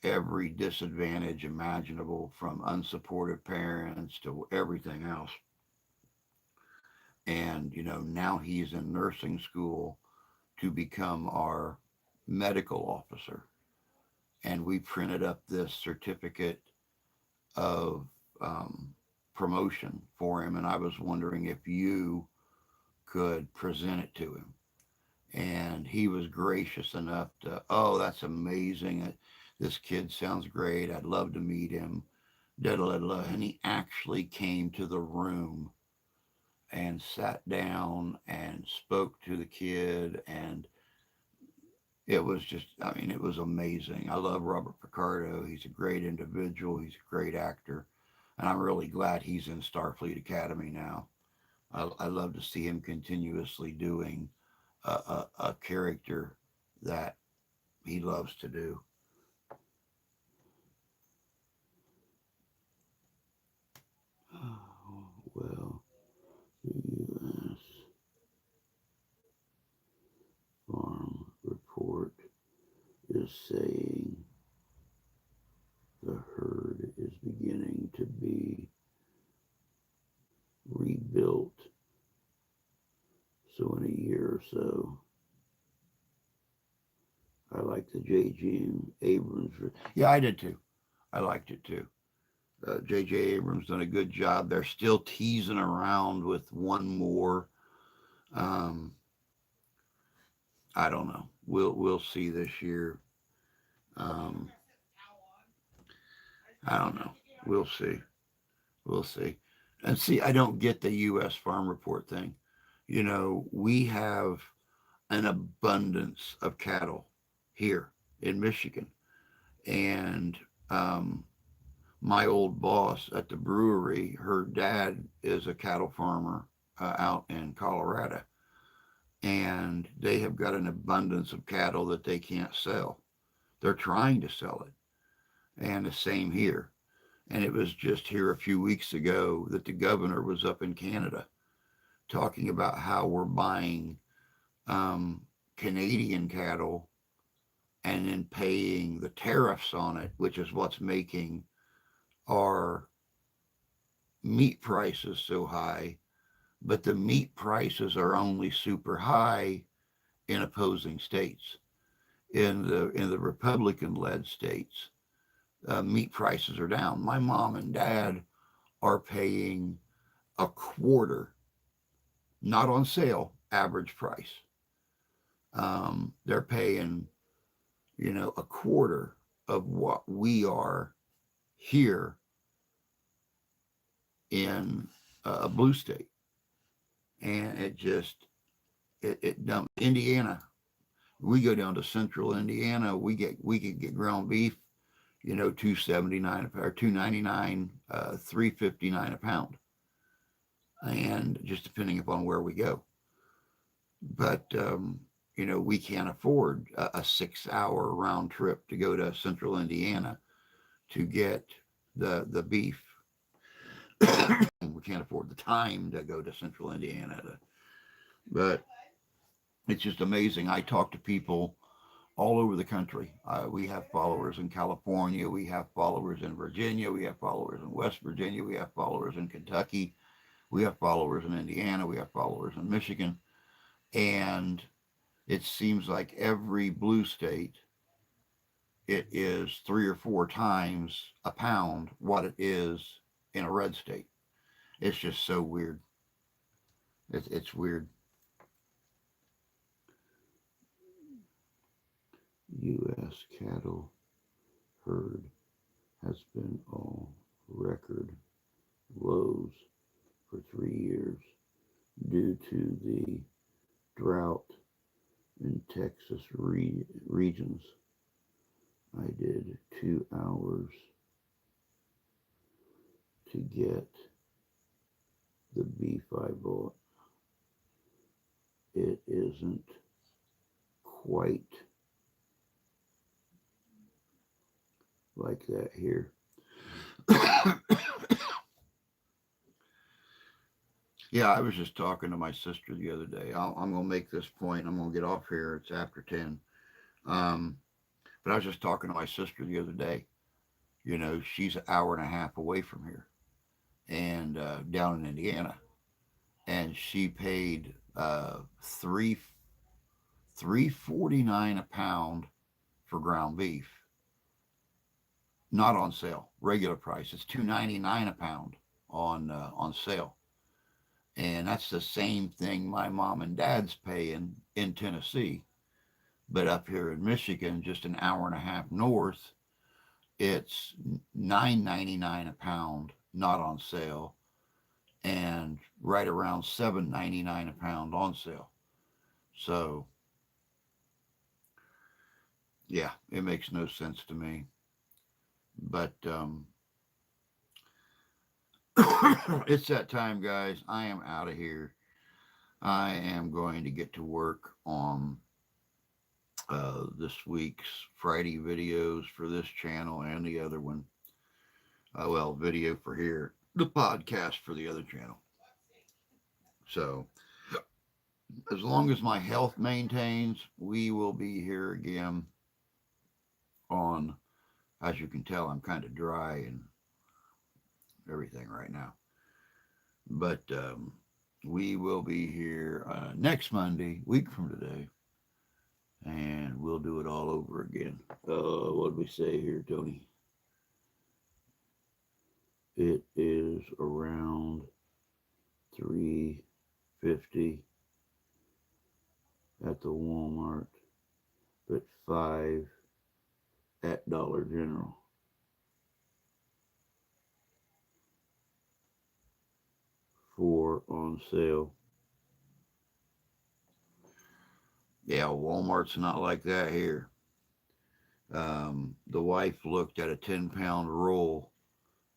every disadvantage imaginable, from unsupportive parents to everything else, and now he's in nursing school to become our medical officer." And we printed up this certificate of promotion for him, and I was wondering if you could present it to him. And he was gracious enough to, "Oh, that's amazing. This kid sounds great. I'd love to meet him." Da, da, da, da. And he actually came to the room and sat down and spoke to the kid. And it was just, I mean, it was amazing. I love Robert Picardo. He's a great individual, he's a great actor. And I'm really glad he's in Starfleet Academy now. I love to see him continuously doing a character that he loves to do. Well, the U.S. Farm Report is saying the herd is beginning to be rebuilt. So in a year or so, I like the J.J. Abrams. Yeah, I did too. I liked it too. J.J. Abrams done a good job. They're still teasing around with one more. Um, I don't know. We'll see this year. Um, I don't know. We'll see. We'll see. And see, I don't get the U.S. Farm Report thing. We have an abundance of cattle here in Michigan. And my old boss at the brewery, her dad is a cattle farmer out in Colorado. And they have got an abundance of cattle that they can't sell. They're trying to sell it. And the same here. And it was just here a few weeks ago that the governor was up in Canada talking about how we're buying Canadian cattle and then paying the tariffs on it, which is what's making our meat prices so high. But the meat prices are only super high in opposing states. In the Republican led states, meat prices are down. My mom and dad are paying a quarter, not on sale, average price. They're paying, a quarter of what we are here in a blue state. And it dumps. Indiana, we go down to central Indiana, we could get ground beef, 279 or 299, 359 a pound, and just depending upon where we go. But we can't afford a 6 hour round trip to go to central Indiana to get the beef. We can't afford the time to go to central Indiana. But it's just amazing. I talk to people all over the country. We have followers in California. We have followers in Virginia. We have followers in West Virginia. We have followers in Kentucky. We have followers in Indiana. We have followers in Michigan. And it seems like every blue state, it is 3 or 4 times a pound what it is in a red state. It's just so weird. It's weird. U.S. cattle herd has been all record lows for 3 years due to the drought in Texas regions. I did 2 hours to get the beef I bought. It isn't quite like that here. Yeah, I was just talking to my sister the other day. I'm going to make this point. I'm going to get off here. It's after 10. But I was just talking to my sister the other day. She's an hour and a half away from here and down in Indiana. And she paid $3.49 a pound for ground beef. Not on sale, regular price. It's $2.99 a pound on sale. And that's the same thing my mom and dad's paying in Tennessee. But up here in Michigan, just an hour and a half north, it's $9.99 a pound, not on sale, and right around $7.99 a pound on sale. So, yeah, it makes no sense to me. But it's that time, guys. I am out of here. I am going to get to work on this week's Friday videos for this channel and the other one. Video for here, the podcast for the other channel. So, as long as my health maintains, we will be here again on, as you can tell, I'm kind of dry and everything right now. But we will be here next Monday, week from today, and we'll do it all over again. What did we say here, Tony? It is around $3.50 at the Walmart, but $5 at Dollar General. $4 on sale. Yeah, Walmart's not like that here. The wife looked at a 10-pound roll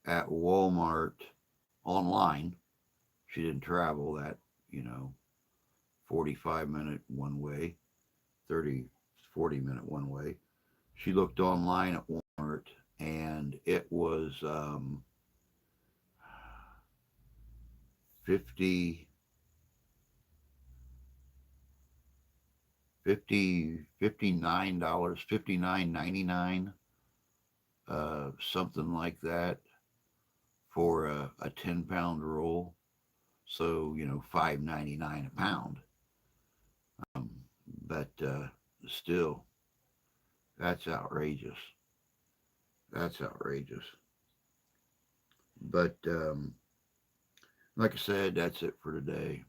at Walmart online. She didn't travel that, 45-minute one way, 40-minute one way. She looked online at Walmart and it was 59 dollars, $59.99, something like that, for a 10-pound roll. So $5.99 a pound. But still, that's outrageous. That's outrageous. But like I said, that's it for today.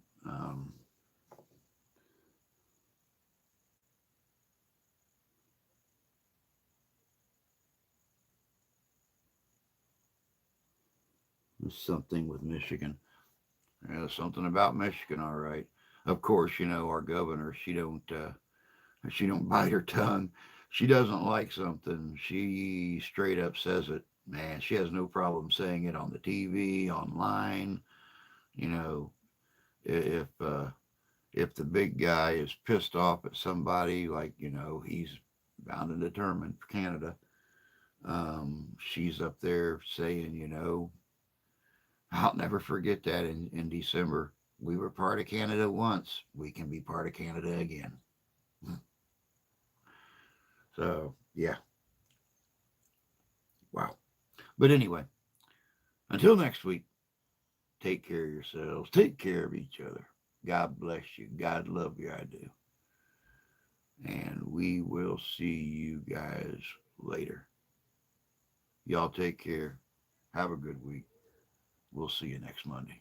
There's something with Michigan. Yeah, something about Michigan, all right. Of course, our governor, she don't bite her tongue. She doesn't like something. She straight up says it. Man, she has no problem saying it on the TV, online. You know, if if the big guy is pissed off at somebody, like he's bound and determined for Canada, she's up there saying, I'll never forget that in December. We were part of Canada once. We can be part of Canada again. So, yeah, wow. But anyway, until next week, take care of yourselves. Take care of each other. God bless you. God love you. I do. And we will see you guys later. Y'all take care. Have a good week. We'll see you next Monday.